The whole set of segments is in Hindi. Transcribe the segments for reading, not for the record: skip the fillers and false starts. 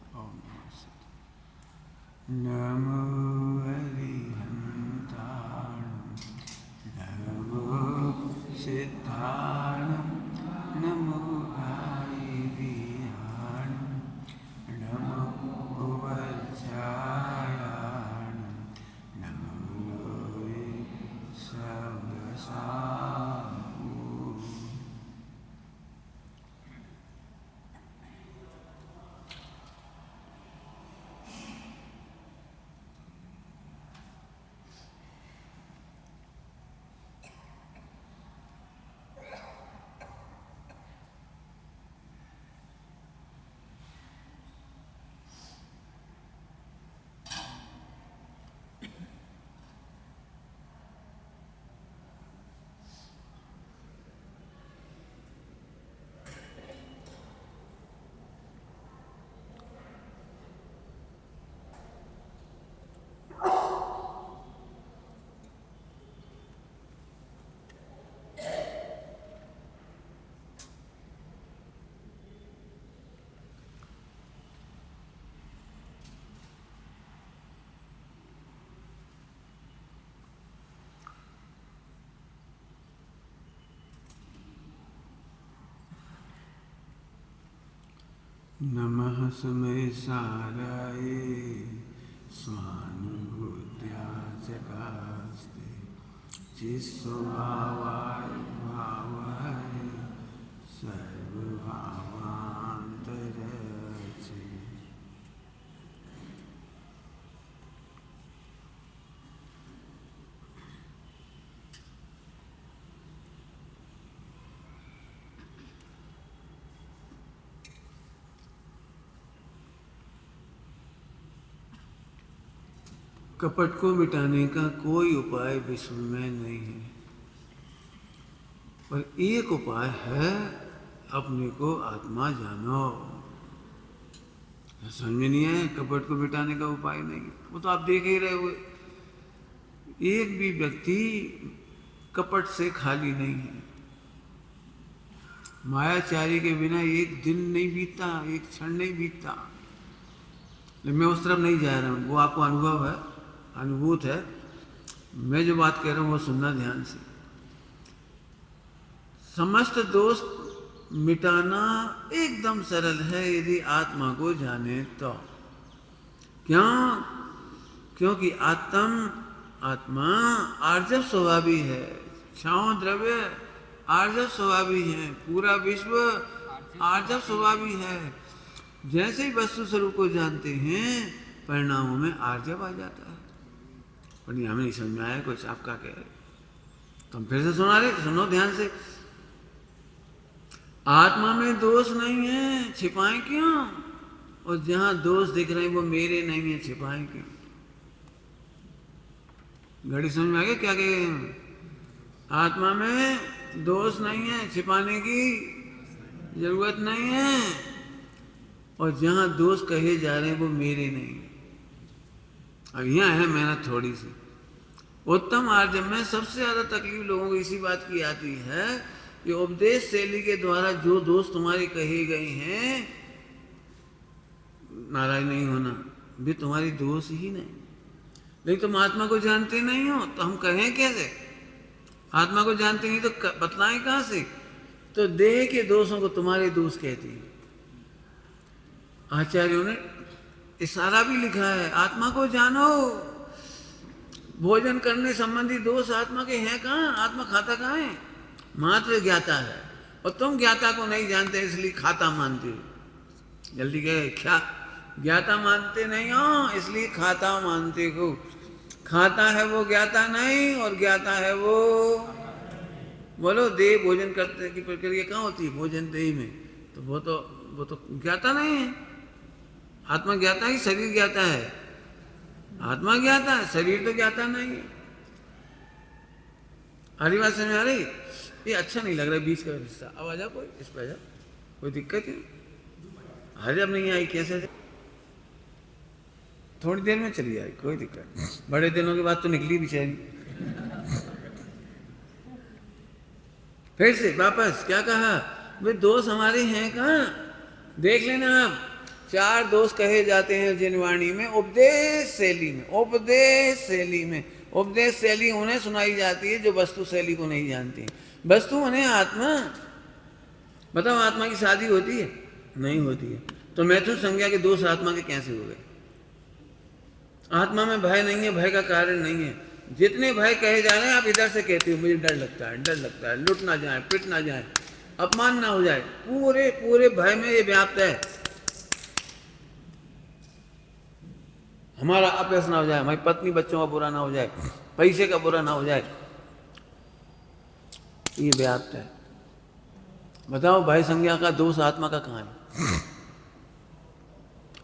ओम नमः सिद्धाय। नमो अरिहन्ताणं नमो सिद्धाणं नमो आयुर्विहाणं नमो वज्रायाणं नमो लोये सबसाहु। नमः समयसाराय स्वानुभूत्याचकास्ते चित्स्वभावाय भावाय सर्वभावान्तरचे। कपट को मिटाने का कोई उपाय विश्व में नहीं है, पर एक उपाय है, अपने को आत्मा जानो। समझ में नहीं है? कपट को मिटाने का उपाय नहीं, वो तो आप देख ही रहे हो। एक भी व्यक्ति कपट से खाली नहीं है। मायाचारी के बिना एक दिन नहीं बीतता, एक क्षण नहीं बीतता। मैं उस तरफ नहीं जा रहा हूँ, वो आपको अनुभव है, अनुभूत है। मैं जो बात कह रहा हूँ वो सुनना ध्यान से। समस्त दोष मिटाना एकदम सरल है यदि आत्मा को जाने तो। क्यों? क्योंकि आत्मा आर्जव स्वभावी है, क्षाम द्रव्य आर्जव स्वभावी है, पूरा विश्व आर्जव स्वभावी है। जैसे ही वस्तु स्वरूप को जानते हैं परिणामों में आर्जव आ जाता है। पर नहीं, हमें नहीं समझ में आया कुछ आपका कह रहे। तुम फिर से सुना रहे, सुनो ध्यान से। आत्मा में दोष नहीं है, छिपाएं क्यों? और जहां दोष दिख रहे हैं वो मेरे नहीं है, छिपाएं क्यों? घड़ी समझ में आ गया क्या कह रहे हैं? आत्मा में दोष नहीं है, छिपाने की जरूरत नहीं है। और जहां दोष कहे जा रहे हैं वो मेरे नहीं है। अब यहां है मेहनत थोड़ी सी। उत्तम आर्जव में सबसे ज्यादा तकलीफ लोगों को इसी बात की आती है कि उपदेश शैली के द्वारा जो दोष तुम्हारे कहे गए हैं, नाराज नहीं होना, वे तुम्हारी दोष ही नहीं। लेकिन तुम आत्मा को जानते नहीं हो तो हम कहें कैसे? आत्मा को जानते नहीं तो बतलाएं कहां से? तो देह के दोषों को तुम्हारे दोष कहती है। आचार्यों ने इशारा भी लिखा है, आत्मा को जानो। भोजन करने संबंधी दोष आत्मा के हैं कहाँ? आत्मा खाता कहाँ है? मात्र ज्ञाता है। और तुम ज्ञाता को नहीं जानते इसलिए खाता मानते हो। जल्दी कहे, क्या ज्ञाता मानते नहीं हो इसलिए खाता मानते हो। खाता है वो ज्ञाता नहीं, और ज्ञाता है वो, बोलो, देह भोजन करते की प्रक्रिया कहाँ होती है? भोजन देह में। तो वो तो ज्ञाता नहीं है। आत्मा ज्ञाता ही, शरीर ज्ञाता है। आत्मा ज्ञाता है, शरीर तो ज्ञाता नहीं है। हरी बात समझ आ रही? ये अच्छा नहीं लग रहा बीच का रिश्ता। अब आ जाओ, कोई इस पे आ जाओ, कोई दिक्कत है? हरी अब नहीं आई कैसे? थोड़ी देर में चली जाएगी, कोई दिक्कत नहीं। बड़े दिनों के बाद तो निकली बेचारी। फिर से वापस क्या कहा? वे दोष हमारे हैं कहाँ? देख लेना आप। चार दोष कहे जाते हैं जिन वाणी में उपदेश शैली में। उपदेश शैली में, उपदेश शैली उन्हें सुनाई जाती है जो वस्तु शैली को नहीं जानती। वस्तु उन्हें आत्मा। बताओ आत्मा की शादी होती है? नहीं होती है। तो मैथुन संज्ञा के दोष आत्मा के कैसे हो गए? आत्मा में भय नहीं है, भय का कारण नहीं है। जितने भय कहे जा रहे हैं आप इधर से कहते हो मुझे डर लगता है, डर लगता है, लुट ना जाए, पिट ना जाए, अपमान ना हो जाए, पूरे पूरे भय में ये व्याप्त है। हमारा अपयश ना हो जाए, हमारी पत्नी बच्चों का बुरा ना हो जाए, पैसे का बुरा ना हो जाए, ये व्याप्त है। बताओ भय संज्ञा का दोष आत्मा का कहाँ है?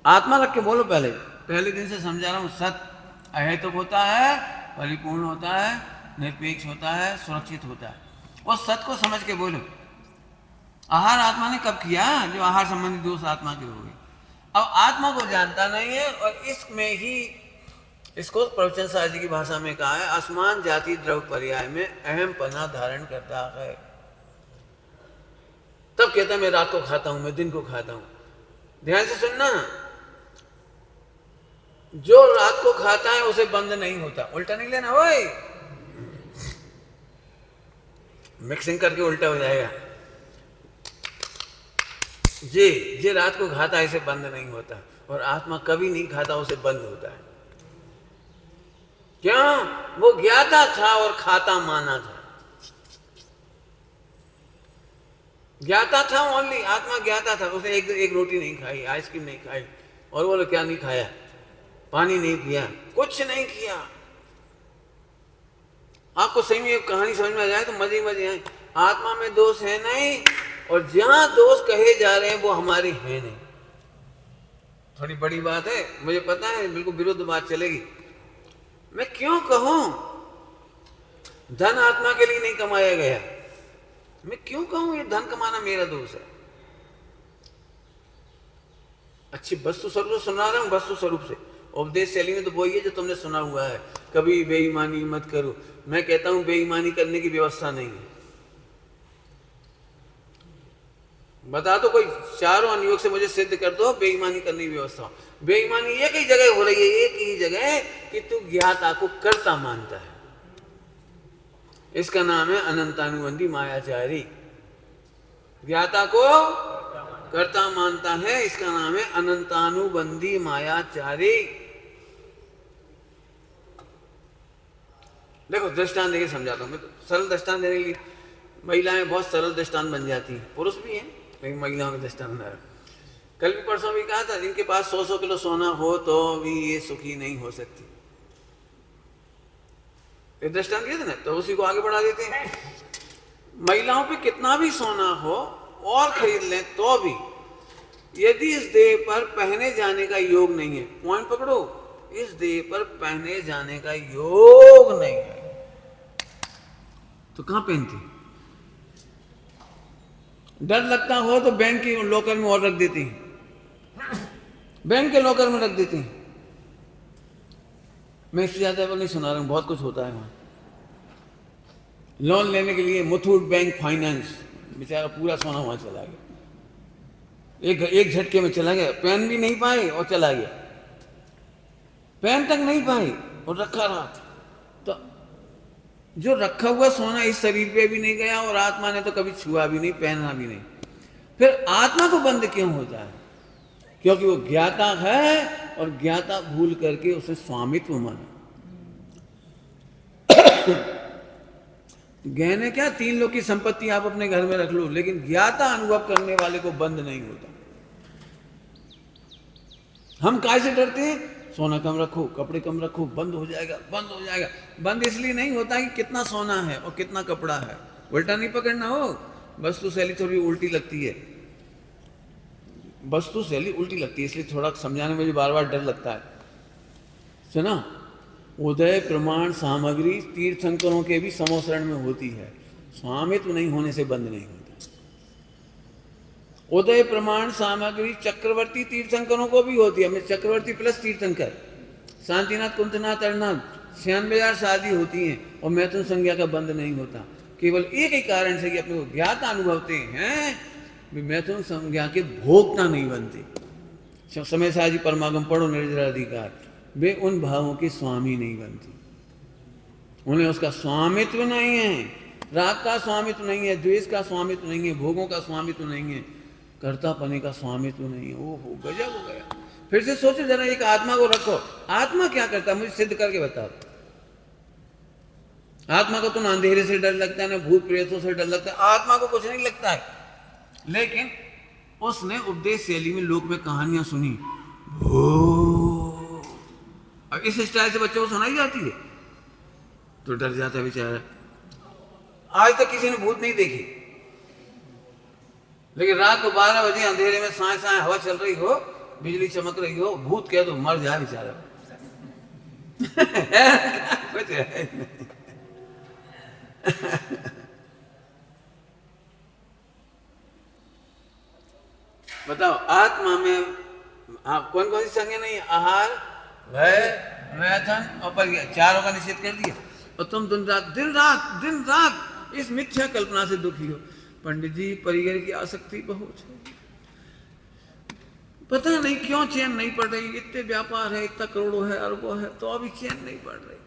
आत्मा रख के बोलो। पहले दिन से समझा रहा हूं, सत अहेतुक होता है, परिपूर्ण होता है, निरपेक्ष होता है, सुरक्षित होता है। और सत को समझ के बोलो। आहार आत्मा ने कब किया? जो आहार संबंधी दोष आत्मा के हो गए। अब आत्मा को जानता नहीं है और इसमें ही इसको प्रवचन साहब जी की भाषा में कहा है, आसमान जाति द्रव पर्याय में अहम पना धारण करता है। तब कहता है मैं रात को खाता हूं, मैं दिन को खाता हूं। ध्यान से सुनना, जो रात को खाता है उसे बंद नहीं होता। उल्टा नहीं लेना ओए, मिक्सिंग करके उल्टा हो जाएगा। जे रात को खाता है इसे बंद नहीं होता, और आत्मा कभी नहीं खाता उसे बंद होता है। क्यों? वो ज्ञाता था और खाता माना था। ज्ञाता था ओनली, आत्मा ज्ञाता था। उसने एक रोटी नहीं खाई, आइसक्रीम नहीं खाई, और बोलो क्या नहीं खाया? पानी नहीं पिया, कुछ नहीं किया। आपको सही में एक कहानी समझ में आ जाए तो मजे ही मजे आए। आत्मा में दोष है नहीं, और जहां दोष कहे जा रहे हैं वो हमारे हैं नहीं। थोड़ी बड़ी बात है, मुझे पता है बिल्कुल विरुद्ध बात चलेगी। मैं क्यों कहूं धन आत्मा के लिए नहीं कमाया गया? मैं क्यों कहूं ये धन कमाना मेरा दोष है? अच्छी वस्तु स्वरूप सुना रहा हूं, वस्तु स्वरूप से। उपदेश शैली में तो वही है जो तुमने सुना हुआ है, कभी बेईमानी मत करो। मैं कहता हूं बेईमानी करने की व्यवस्था नहीं है। बता दो कोई चारों अनुयोग से मुझे सिद्ध कर दो बेईमानी करने की व्यवस्था। बेईमानी एक ही जगह हो रही है, एक ही जगह कि तू ज्ञाता को कर्ता मानता है। इसका नाम है अनंतानुबंधी मायाचारी। ज्ञाता को कर्ता मानता है, इसका नाम है अनंतानुबंधी मायाचारी। देखो दृष्टांत देके समझाता हूं मैं, तो सरल दृष्टांत देने के लिए महिलाएं बहुत सरल दृष्टांत बन जाती हैं, पुरुष भी हैं लेकिन महिलाओं के दृष्टांत बना रहा। कल भी परसों भी कहा था, जिनके पास 100 किलो सोना हो तो भी ये सुखी नहीं हो सकती। एक दृष्टांत दिया था ना, तो उसी को आगे बढ़ा देते हैं। महिलाओं पे कितना भी सोना हो और खरीद लें तो भी यदि इस देह पर पहने जाने का योग नहीं है, पॉइंट पकड़ो, इस देह पर पहने जाने का योग नहीं है तो कहां पहनती? डर लगता हो तो बैंक के लॉकर में और रख देती, बैंक के लॉकर में रख देती। मैं इससे ज्यादा नहीं सुना रहा हूं, बहुत कुछ होता है वहां। लोन लेने के लिए मुथूट बैंक फाइनेंस, बेचारा पूरा सोना वहां चला गया, एक झटके में चला गया। पहन भी नहीं पाए और चला गया, पहन तक नहीं पाए और रखा रहा। तो जो रखा हुआ सोना इस शरीर पे भी नहीं गया और आत्मा ने तो कभी छुआ भी नहीं, पहना भी नहीं। फिर आत्मा को बंद क्यों होता है? क्योंकि वो ज्ञाता है और ज्ञाता भूल करके उसे स्वामित्व माना। गहने क्या, 3 लोग की संपत्ति आप अपने घर में रख लो, लेकिन ज्ञाता अनुभव करने वाले को बंद नहीं होता। हम काय से डरते हैं? सोना कम रखो, कपड़े कम रखो, बंद हो जाएगा, बंद हो जाएगा। बंद इसलिए नहीं होता कि कितना सोना है और कितना कपड़ा है, उल्टा नहीं पकड़ना हो। वस्तु शैली थोड़ी उल्टी लगती है, वस्तु शैली उल्टी लगती है, इसलिए थोड़ा समझाने में मुझे बार बार डर लगता है। सुना, उदय प्रमाण सामग्री तीर्थंकरों के भी समोसरण में होती है, स्वामित्व नहीं होने से बंद नहीं होता। उदय प्रमाण सामग्री चक्रवर्ती तीर्थंकरों को भी होती है। हमें चक्रवर्ती प्लस तीर्थंकर, शांतिनाथ, कुंतनाथ, अरनाथ, 96,000 शादी होती हैं और मैथुन संज्ञा का बंद नहीं होता। केवल एक ही कारण से कि अपने को ज्ञात अनुभवते हैं, मैथुन संज्ञा के भोक्ता नहीं बनते। समय साहब जी परमागम पढ़ो निर्जरा अधिकार, वे उन भावों के स्वामी नहीं बनती, उन्हें उसका स्वामित्व नहीं है, राग का स्वामित्व नहीं है, द्वेष का स्वामित्व नहीं है, भोगों का स्वामित्व नहीं है, कर्तापने का स्वामित्व नहीं है। ओहो गजब हो गया। फिर से सोचो जरा, एक आत्मा को रखो, आत्मा क्या करता है मुझे सिद्ध करके बताओ। आत्मा को तो ना अंधेरे से डर लगता है, ना भूत प्रेतों से डर लगता है, आत्मा को कुछ नहीं लगता है। लेकिन उसने उपदेश शैली में लोक में कहानियां सुनी, अब इस स्टाइल से बच्चों को सुनाई जाती है तो डर जाता है बेचारा। आज तक किसी ने भूत नहीं देखी, लेकिन रात को 12 बजे अंधेरे में साए साए हवा चल रही हो, बिजली चमक रही हो, भूत कह दो मर जाए बेचारा। कुछ है नहीं। बताओ आत्मा में कौन कौन सी संज्ञा नहीं? आहार, भय, मैथुन और परिग्रह, चारों का निषेध कर दिया। और तुम दिन रात इस मिथ्या कल्पना से दुखी हो। पंडित जी परिग्रह की आसक्ति बहुत है, पता नहीं क्यों चैन नहीं पड़ रही, इतने व्यापार है, इतना करोड़ों है, अरबों है, तो अभी चैन नहीं पड़ रही।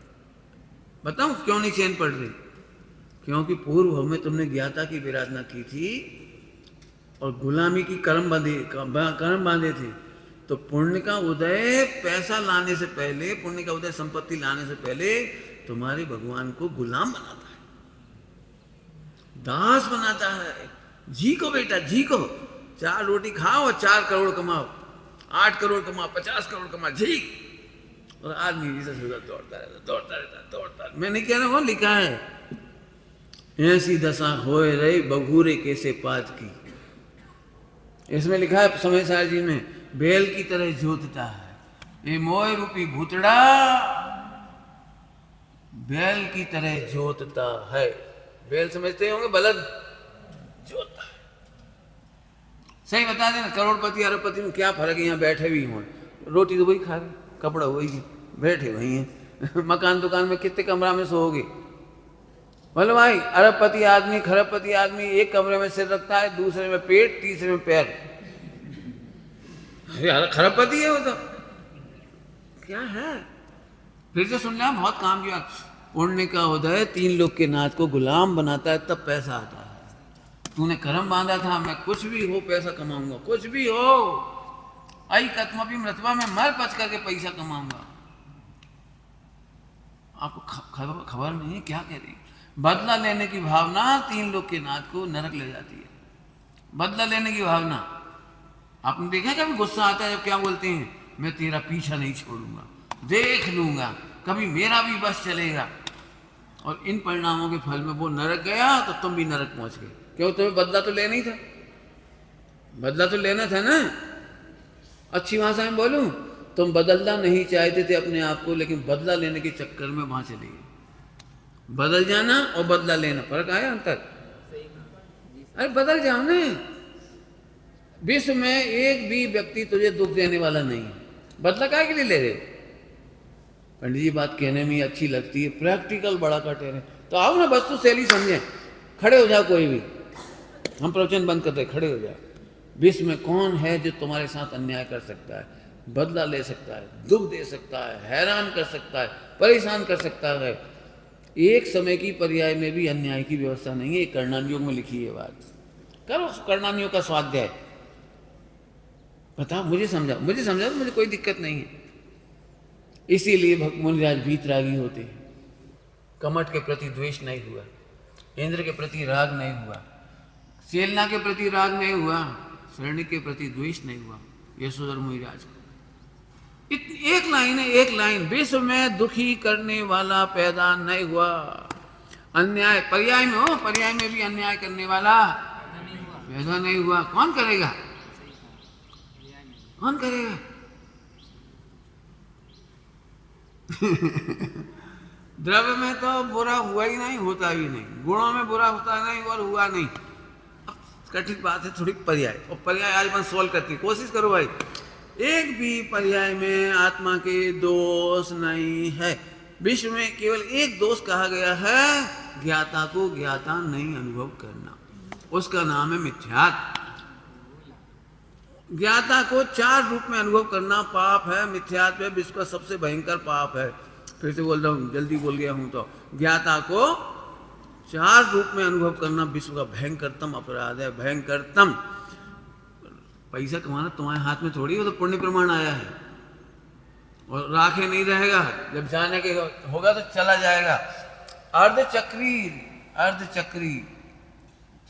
बताऊं क्यों नहीं चैन पड़ रही? क्योंकि पूर्व में तुमने ज्ञाता की विराधना की थी और गुलामी की कर्म बांधे थे। तो पुण्य का उदय पैसा लाने से पहले, पुण्य का उदय संपत्ति लाने से पहले तुम्हारे भगवान को गुलाम बनाता है, दास बनाता है। जी को बेटा, जी को 4 रोटी खाओ और 4 करोड़ कमाओ, 8 करोड़ कमाओ, 50 करोड़ कमाओ, जी। और आदमी जैसे दौड़ता रहता। मैं नहीं कह रहा हूँ, लिखा है ऐसी दशा होए रही बघूरे कैसे पात की। इसमें लिखा है समय सार जी में, बैल की तरह जोतता है ये मोह रूपी भूतड़ा, बैल की तरह जोतता है। बैल समझते होंगे बलद, जोतता है। सही बता देना, करोड़पति अरबपति में क्या फर्क है? यहाँ बैठे भी हों, रोटी तो वही खा रहे, कपड़ा वही है, बैठे वही हैं। मकान दुकान में कितने कमरा में सोओगे? बोलो भाई, अरबपति आदमी खरबपति आदमी एक कमरे में सिर रखता है, दूसरे में पेट, तीसरे में पैर। अरे खरबपति है वो तो, क्या है? फिर से सुन लिया, बहुत काम किया। पुण्य का उदय 3 लोग के नाथ को गुलाम बनाता है, तब पैसा आता है। तूने कर्म बांधा था, मैं कुछ भी हो पैसा कमाऊंगा, कुछ भी हो, आई कत्मपि मृतवा में मर पच करके पैसा कमाऊंगा। आपको खबर नहीं है क्या कह रही? बदला लेने की भावना 3 लोग के नाथ को नरक ले जाती है। बदला लेने की भावना, आपने देखा कभी गुस्सा आता है जब क्या बोलते हैं, मैं तेरा पीछा नहीं छोड़ूंगा, देख लूंगा, कभी मेरा भी बस चलेगा। और इन परिणामों के फल में वो नरक गया तो तुम भी नरक पहुंच गए। क्यों? तुम्हें बदला तो लेना ही था, बदला तो लेना था ना। अच्छी भाषा में बोलूं, तुम बदलना नहीं चाहते थे अपने आप को, लेकिन बदला लेने के चक्कर में वहां चले गए। बदल जाना और बदला लेना, फर्क आया अंतर? अरे बदल जाओ ना। विश्व में एक भी व्यक्ति तुझे दुख देने वाला नहीं है, बदला काहे के लिए ले रहे हो? पंडित जी बात कहने में अच्छी लगती है, प्रैक्टिकल बड़ा कटे रहे। तो आओ ना, वस्तु शैली समझे, खड़े हो जाओ कोई भी, हम प्रवचन बंद करते, खड़े हो जाओ। विश्व में कौन है जो तुम्हारे साथ अन्याय कर सकता है, बदला ले सकता है, दुख दे सकता है, हैरान कर सकता है, परेशान कर सकता है? एक समय की पर्याय में भी अन्याय की व्यवस्था नहीं है। कर्णानियोग में लिखी है बात, करो कर्णानियोग का स्वाध्याय। बताओ, मुझे समझा तो मुझे कोई दिक्कत नहीं है। इसीलिए भक्त मुनिराज वीतरागी होते हैं। कमठ के प्रति द्वेष नहीं हुआ, इंद्र के प्रति राग नहीं हुआ, सेलना के प्रति राग नहीं हुआ, शरण्य के प्रति द्वेष नहीं हुआ। यशोधर मुनिराज को एक लाइन है, एक लाइन, विश्व में दुखी करने वाला पैदा नहीं हुआ। अन्याय पर्याय में हो, पर्याय में भी अन्याय करने वाला पैदा नहीं हुआ। कौन करेगा? कौन करेगा? द्रव्य में तो बुरा हुआ ही नहीं, होता भी नहीं, गुणों में बुरा होता नहीं और हुआ नहीं। कठिन बात है थोड़ी पर्याय, और पर्याय आज अपन सोल्व करती, कोशिश करो भाई। एक भी पर्याय में आत्मा के दोष नहीं है। विश्व में केवल एक दोष कहा गया है, ज्ञाता को ज्ञाता नहीं अनुभव करना, उसका नाम है मिथ्यात्व। ज्ञाता को 4 रूप में अनुभव करना पाप है, मिथ्यात्व है, विश्व का सबसे भयंकर पाप है। फिर से बोल रहा हूँ, जल्दी बोल गया हूँ तो, ज्ञाता को 4 रूप में अनुभव करना विश्व का भयंकरतम अपराध है, भयंकरतम। पैसा कमाना तुम्हारे हाथ में थोड़ी, वो तो पुण्य प्रमाण आया है और राखे नहीं रहेगा, जब जाने के होगा तो चला जाएगा। अर्धचक्री, अर्धचक्री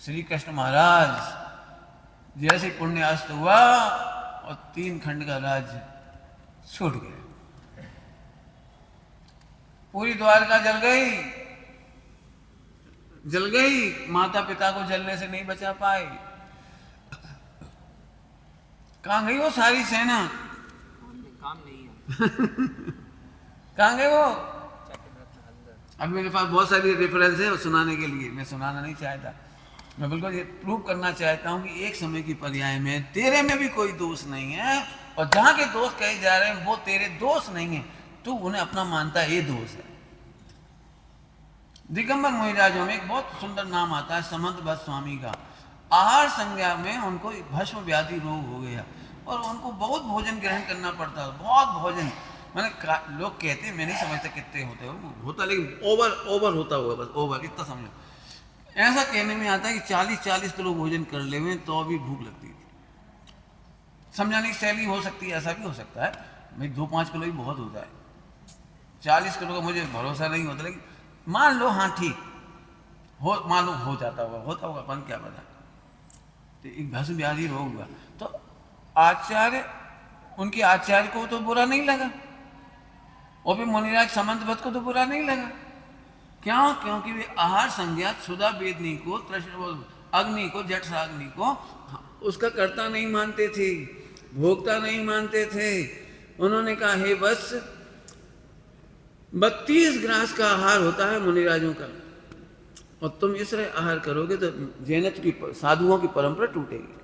श्री कृष्ण महाराज जैसे पुण्य अस्त हुआ और 3 खंड का राज्य छूट गया, पूरी द्वारका जल गई, जल गई, माता पिता को जलने से नहीं बचा पाए। कहां गई वो सारी सेना? काम नहीं है। कहां गए वो? अब मेरे पास बहुत सारी रेफरेंस है सुनाने के लिए, मैं सुनाना नहीं चाहता, मैं बिल्कुल ये प्रूव करना चाहता हूँ कि एक समय की पर्याय में तेरे में भी कोई दोष नहीं है, और जहां के दोष कहे जा रहे हैं वो तेरे दोष नहीं है, तू उन्हें अपना मानता है ये दोष है। दिगंबर मोहिराजों में एक बहुत सुंदर नाम आता है समंत भट्ट स्वामी का। आहार संज्ञा में उनको भस्म व्याधि रोग हो गया और उनको बहुत भोजन ग्रहण करना पड़ता है, बहुत भोजन। मैंने लोग कहते, मैं नहीं समझता कितने होते हो, होता लेकिन ओवर होता हुआ, बस ओवर इतना समझो। ऐसा कहने में आता है कि 40-40 किलो भोजन कर ले हुए तो भी भूख लगती थी। समझाने की शैली हो सकती है, ऐसा भी हो सकता है, भाई 2-5 किलो ही बहुत होता है, 40 किलो का मुझे भरोसा नहीं होता, लेकिन मान लो हाँ ठीक हो, मालूम हो जाता होगा, होता होगा, अपन क्या पता। तो एक भस्म व्याधि रोग हुआ तो आचार्य, उनके आचार्य को तो बुरा नहीं लगा, और भी मुनिराज समंत भट्ट को तो बुरा नहीं लगा। क्यों? क्योंकि वे आहार संज्ञा क्षुधा वेदनी को, अग्नि को, जठराग्नि को उसका कर्ता नहीं मानते थे, भोक्ता नहीं मानते थे। उन्होंने कहा हे बस 32 ग्रास का आहार होता है मुनिराजों का, और तुम इस तरह आहार करोगे तो जैनत की, साधुओं की परंपरा टूटेगी।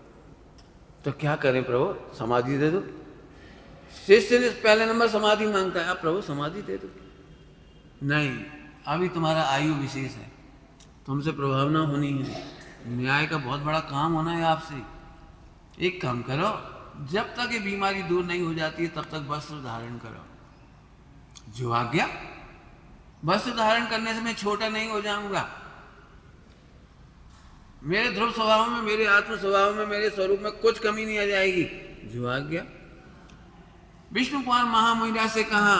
तो क्या करें प्रभु, समाधि दे दो। शिष्य ने पहले नंबर समाधि मांगता है, आप प्रभु समाधि दे दो। नहीं, अभी तुम्हारा आयु विशेष है, तुमसे प्रभावना होनी है, न्याय का बहुत बड़ा काम होना है आपसे। एक काम करो, जब तक ये बीमारी दूर नहीं हो जाती है तब तक वस्त्र धारण करो। जो आज्ञा, वस्त्र धारण करने से मैं छोटा नहीं हो जाऊंगा, मेरे ध्रुव स्वभाव में, मेरे आत्म स्वभाव में, मेरे स्वरूप में कुछ कमी नहीं आ जाएगी। जो आज्ञा। विष्णु कुमार महामुनिराज से कहा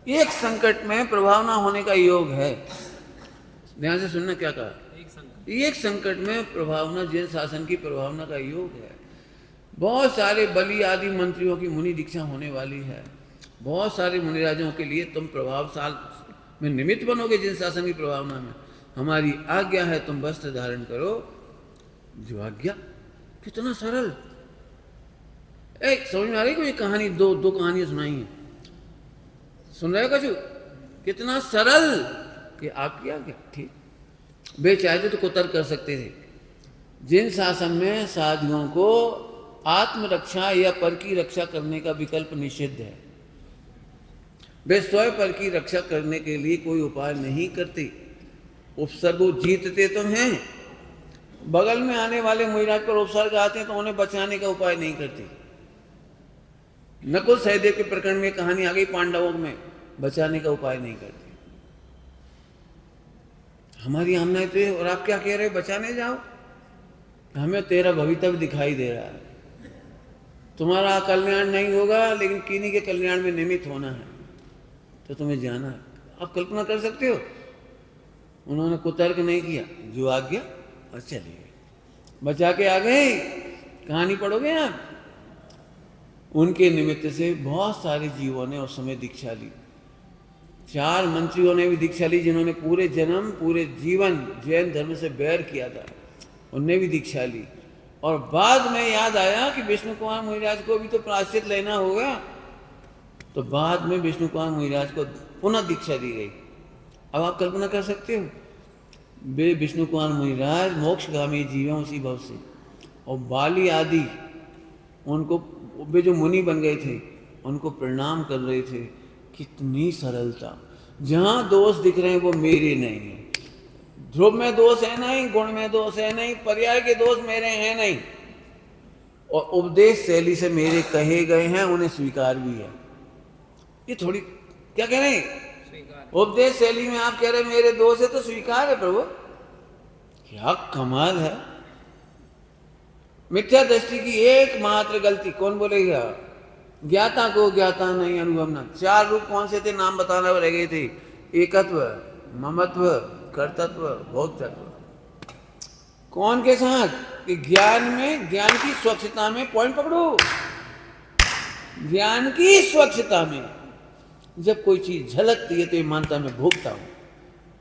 एक संकट में प्रभावना होने का योग है, ध्यान से सुनना क्या कहा, एक संकट में प्रभावना, जैन शासन की प्रभावना का योग है। बहुत सारे बलि आदि मंत्रियों की मुनि दीक्षा होने वाली है, बहुत सारे मुनिराजों के लिए तुम प्रभावशाल में निमित्त बनोगे जिन शासन की प्रभावना में। हमारी आज्ञा है तुम वस्त्र धारण करो। जो आज्ञा, कितना सरल। समझ में आ रही कोई कहानी? दो कहानियां सुनाई हैं, सुन रहे हो कछु? कितना सरल कि आपकी आज्ञा ठीक। वे चाहते तो कुतर कर सकते थे। जिन शासन में साधुओं को आत्मरक्षा या पर की रक्षा करने का विकल्प निषिद्ध है, वे स्वयं पर की रक्षा करने के लिए कोई उपाय नहीं करते। उपसर्ग जीतते तो हैं, बगल में आने वाले मुनिराज पर उपसर्ग आते हैं तो उन्हें बचाने का उपाय नहीं करते। नकुल सहदेव के प्रकरण में कहानी आ गई, पांडवों में बचाने का उपाय नहीं करते। हमारी हमने तो, और आप क्या कह रहे हो, बचाने जाओ? हमें तेरा भवितव्य दिखाई दे रहा है, तुम्हारा कल्याण नहीं होगा लेकिन किन्हीं के कल्याण में निमित्त होना है, तो तुम्हें जाना है। आप कल्पना कर सकते हो, उन्होंने कुतर्क नहीं किया, जो आज्ञा और चले गए, बचा के आ गए। कहानी पढ़ोगे आप, उनके निमित्त से बहुत सारे जीवों ने उस समय दीक्षा ली। 4 मंत्रियों ने भी दीक्षा ली जिन्होंने पूरे जन्म, पूरे जीवन जैन धर्म से बैर किया था, उनने भी दीक्षा ली। और बाद में याद आया कि विष्णु कुमार मुनिराज को भी तो प्रायश्चित लेना होगा, तो बाद में विष्णु कुमार मुनिराज को पुनः दीक्षा दी गई। अब आप कल्पना कर सकते हो, वे विष्णु कुमार मुनिराज मोक्षगामी जीव हैं उसी भव से, और बाली आदि उनको, वे जो मुनि बन गए थे उनको प्रणाम कर रहे थे। कितनी सरलता। जहाँ दोष दिख रहे हैं वो मेरे नहीं है, ध्रुव में दोष है नहीं, गुण में दोष है नहीं, पर्याय के दोष मेरे हैं नहीं, और उपदेश शैली से मेरे कहे गए हैं, उन्हें स्वीकार भी है। ये थोड़ी क्या कह रहे हैं, स्वीकार। उपदेश शैली में आप कह रहे हैं मेरे दोष है तो स्वीकार है प्रभु, क्या कमाल है। मिथ्या दृष्टि की एकमात्र गलती कौन बोलेगा, ज्ञाता को ज्ञाता नहीं अनुभव न। चार रूप कौन से थे, नाम बताना रह गए थे, एकत्व, ममत्व, कर्तत्व, भोक्तत्व। कौन के साथ, कि ज्ञान में, ज्ञान की स्वच्छता में, पॉइंट पकड़ो, ज्ञान की स्वच्छता में जब कोई चीज झलकती है तो ये मानता मैं भोगता हूं,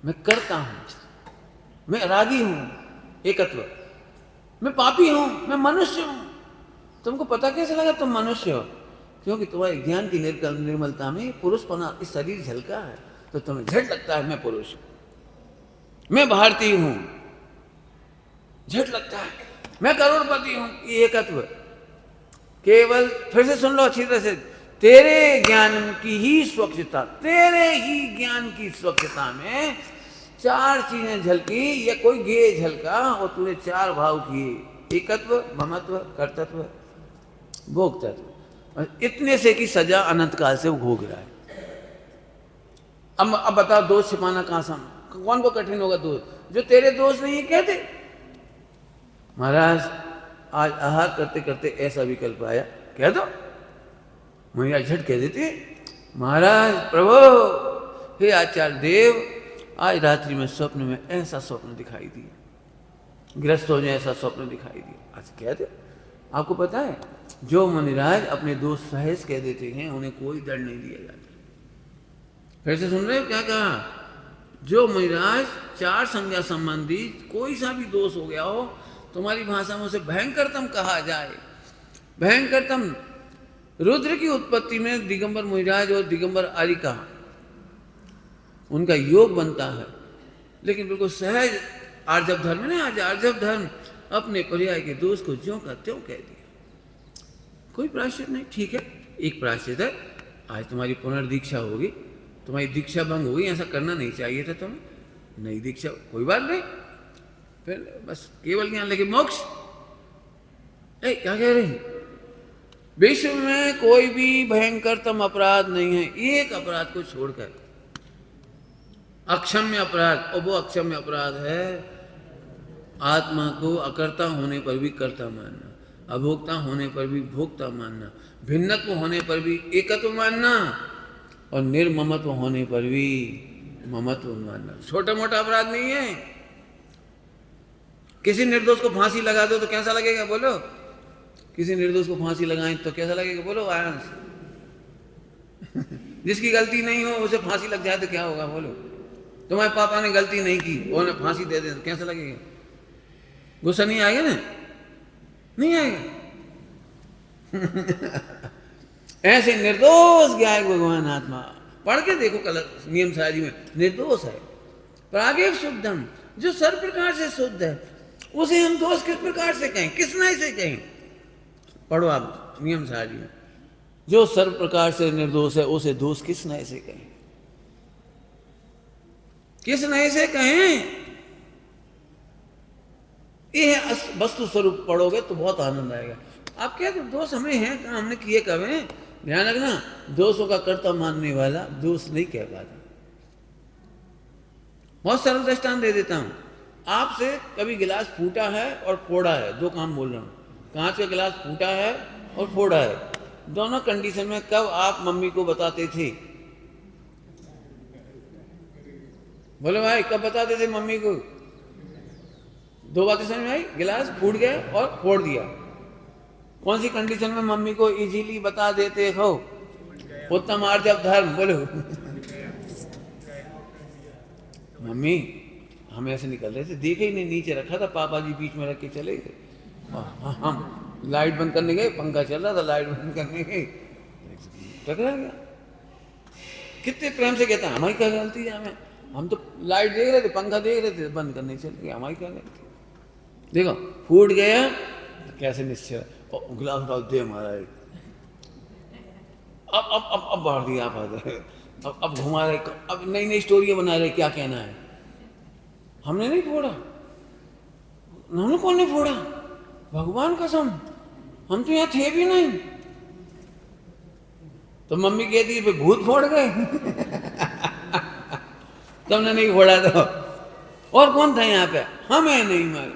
मैं करता हूं, मैं रागी हूं, एकत्व, मैं पापी हूं, मैं मनुष्य हूं। तुमको पता कैसे लगा तुम मनुष्य हो, क्योंकि तुम्हारे ज्ञान की निर्मलता में पुरुषपना, इस शरीर झलका है तो तुम्हें झट लगता है मैं पुरुष हूं, मैं भारतीय हूं, झट लगता है मैं करोड़पति हूं। ये एकत्व केवल, फिर से सुन लो अच्छी तरह से, तेरे ज्ञान की ही स्वच्छता, तेरे ही ज्ञान की स्वच्छता में चार चीजें झलकी या कोई गेय झलका और तूने चार भाव किए, एकत्व, ममत्व, कर्तत्व, भोक्तत्व, और इतने से की सजा अनंत काल से वो भोग रहा है। अब बताओ दोष छिपाना कहां से, कौन को कठिन होगा दोष, जो तेरे दोष नहीं है कहते। महाराज आज आहार करते करते ऐसा विकल्प आया, कह दो, मैया झट कह देती, महाराज प्रभु हे आचार्य देव, आज रात्रि में स्वप्न में ऐसा स्वप्न दिखाई दिया, ग्रस्त हो जाए ऐसा स्वप्न दिखाई दिया। आज कह दे, आपको पता है जो मुनिराज अपने दोष सहज कह देते हैं उन्हें कोई दंड नहीं दिया जाता। फिर से सुन रहे हो क्या कहा, जो मुनिराज चार संज्ञा संबंधी कोई सा भी दोष हो गया हो, तुम्हारी भाषा में उसे भयंकरतम कहा जाए। भयंकरतम, रुद्र की उत्पत्ति में दिगंबर मुनिराज और दिगंबर आरिका उनका योग बनता है, लेकिन बिल्कुल सहज आर्जव धर्म ने, आज आर्जव धर्म अपने पर्याय के दोष को ज्यों का त्यों कह दिया, कोई प्रायश्चित नहीं। ठीक है, एक प्रायश्चित है, आज तुम्हारी पुनर्दीक्षा होगी, तुम्हारी दीक्षा भंग होगी, ऐसा करना नहीं चाहिए था तुम्हें, नई दीक्षा, कोई बात नहीं, फिर बस केवल ज्ञान लेके मोक्ष। क्या कह रहे हैं, विश्व में कोई भी भयंकरतम अपराध नहीं है, एक अपराध को छोड़कर, अक्षम्य अपराध, और वो अक्षम्य अपराध है आत्मा को अकर्ता होने पर भी कर्ता मानना, अभोक्ता होने पर भी भोक्ता मानना, भिन्नत्व होने पर भी एकत्व मानना, और निर्ममत्व होने पर भी ममत्व मानना। छोटा मोटा अपराध नहीं है। किसी निर्दोष को फांसी लगा दो तो कैसा लगेगा बोलो, किसी निर्दोष को फांसी लगाएं तो कैसा लगेगा बोलो आयांश। जिसकी गलती नहीं हो उसे फांसी लग जाए तो क्या होगा बोलो। तुम्हारे पापा ने गलती नहीं की, उन्हें फांसी दे दे तो कैसा लगेगा, गुस्सा नहीं आएगा ना, नहीं आएगा। ऐसे निर्दोष ज्ञायक भगवान आत्मा, पढ़ के देखो कल नियम सारी में, निर्दोष है, प्रागेव शुद्धम, जो सर्व प्रकार से शुद्ध है, उसे हम दोष किस प्रकार से कहें, किस नए से कहें। पढ़ो आप नियम सारी में, जो सर्व प्रकार से निर्दोष है उसे दोष किस नए से कहें, किस नए से कहें। ये वस्तु स्वरूप पढ़ोगे तो बहुत आनंद आएगा। आप क्या दोष हमें हैं, हमने किए कब हैं, ध्यान रखना, दोषों का कर्ता मानने वाला दोष नहीं कह पाता। बहुत सरल दृष्टांत दे देता हूं, आपसे कभी गिलास फूटा है और फोड़ा है, दो काम बोल रहा हूं, कांच का गिलास फूटा है और फोड़ा है, दोनों कंडीशन में कब आप मम्मी को बताते थे, बोलो भाई कब बताते थे मम्मी को। दो बातें समझ में आई, गिलास फूट गया और फोड़ दिया, कौन सी कंडीशन में मम्मी को इजीली बता देते हो, उत्तम आर्जव धर्म बोलो। मम्मी हम ऐसे निकल रहे थे, देखे ही नहीं, नीचे रखा था, पापा जी बीच में रख के चले गए, हम लाइट बंद करने गए, पंखा चल रहा था, लाइट बंद करने गए, टकरा गया। कितने प्रेम से कहता है हमारी क्या गलती है, हम तो लाइट देख रहे थे, पंखा देख रहे थे, बंद करने चले गए, हमारी क्या गलती। देखो फूट गया तो कैसे निश्चय, गिलास उठा दे महाराज, अब बाहर दिया, अब घुमा रहे, अब नई नई स्टोरियां बना रहे, क्या कहना है, हमने नहीं फोड़ा, हमने कौन नहीं फोड़ा, भगवान कसम हम तो यहाँ थे भी नहीं। तो मम्मी कहती है भूत फोड़ गए तुमने नहीं फोड़ा तो और कौन था यहाँ पे? हमें नहीं मारे।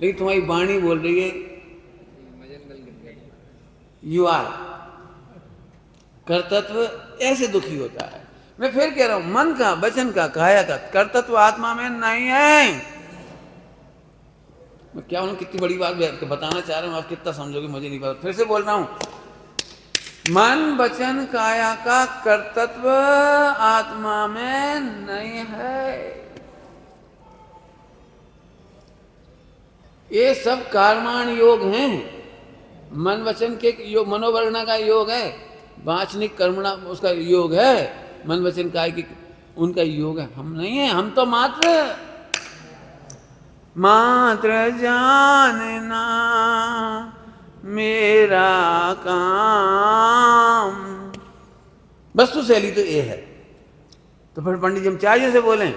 लेकिन तुम्हारी वाणी बोल रही है यू आर। कर्तत्व ऐसे दुखी होता है। मैं फिर कह रहा हूं, मन का, वचन का, काया का कर्तत्व आत्मा में नहीं है। मैं क्या हूं, कितनी बड़ी बात बताना चाह रहा हूं, आप कितना समझोगे मुझे नहीं पता। फिर से बोल रहा हूं, मन वचन काया का कर्तत्व आत्मा में नहीं है। ये सब कर्माण योग हैं। मन वचन के योग, मनोवर्ण का योग है, वाचनिक कर्मणा उसका योग है, मन वचन काय की उनका योग है। हम नहीं है, हम तो मात्र जानना मेरा काम। वस्तु शैली तो ये है। तो फिर पंडित जी हम चाहिए से बोलें,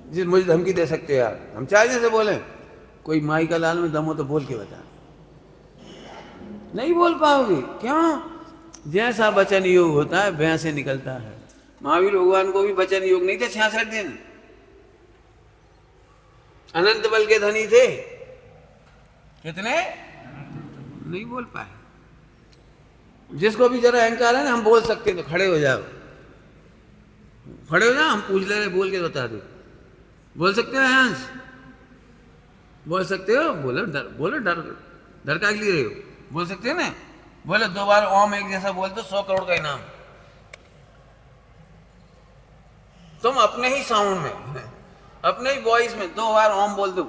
जिस मुझे धमकी दे सकते हो यार, हम चाहिए से बोलें, कोई माई का लाल में दम हो तो बोल के बता। नहीं बोल पाओगे। क्यों? जैसा वचन योग होता है वैसे निकलता है। महावीर भगवान को भी वचन योग नहीं थे 66 दिन, अनंत बल के धनी थे। कितने? नहीं बोल पाए। जिसको भी जरा अहंकार है ना, हम बोल सकते हैं तो खड़े हो जाओ, खड़े हो जाओ, हम पूछ ले रहे, बोल के बता दो। बोल सकते हो हंस? बोल सकते हो? बोलो डर, बोलो डर का लिए रहे हो? बोल सकते हो ना? बोले 2 बार ओम एक जैसा बोल दो, 100 करोड़ का इनाम। तुम अपने ही साउंड में, अपने ही वॉइस में 2 बार ओम बोल दो।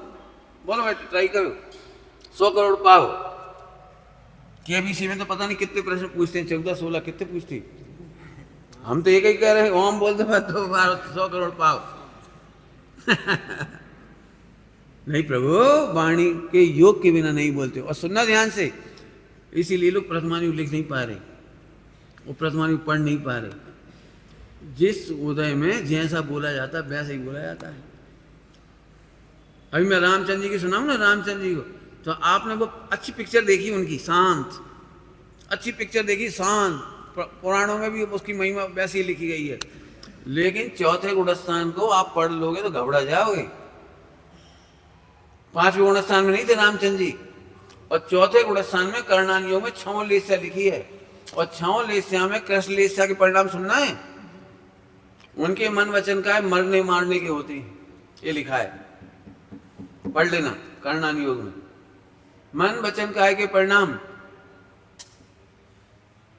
बोलो भाई, ट्राई करो, 100 करोड़ पाओ। केबीसी में तो पता नहीं कितने प्रश्न पूछते हैं, 14-16 कितने पूछते। हम तो एक ही कह रहे हैं, ओम बोल दो 2 बार 100 करोड़ पाओ नहीं प्रभु, वाणी के योग के बिना नहीं बोलते। और सुनना ध्यान से, इसीलिए लोग प्रथमानुयोग लिख नहीं पा रहे, वो प्रथमानुयोग पढ़ नहीं पा रहे। जिस उदय में जैसा बोला जाता है वैसे ही बोला जाता है। अभी मैं रामचंद्र जी की सुनाऊं ना, रामचंद्र जी को, तो आपने वो अच्छी पिक्चर देखी उनकी, शांत, अच्छी पिक्चर देखी, शांत। पुराणों में भी उसकी महिमा वैसी ही लिखी गई है। लेकिन चौथे गुणस्थान को आप पढ़ लोगे तो घबरा जाओगे। 5वें गुणस्थान में नहीं थे रामचंद्र जी, और चौथे गुणस्थान में कर्णानियोग में 6 लेस्या लिखी है। और 6 लेस्या में कृष्ण लेस्या के परिणाम सुनना है। उनके मन वचन का है मरने मारने के होते हैं, ये लिखा है, पढ़ लेना कर्णानियोग में। मन वचन काय के परिणाम।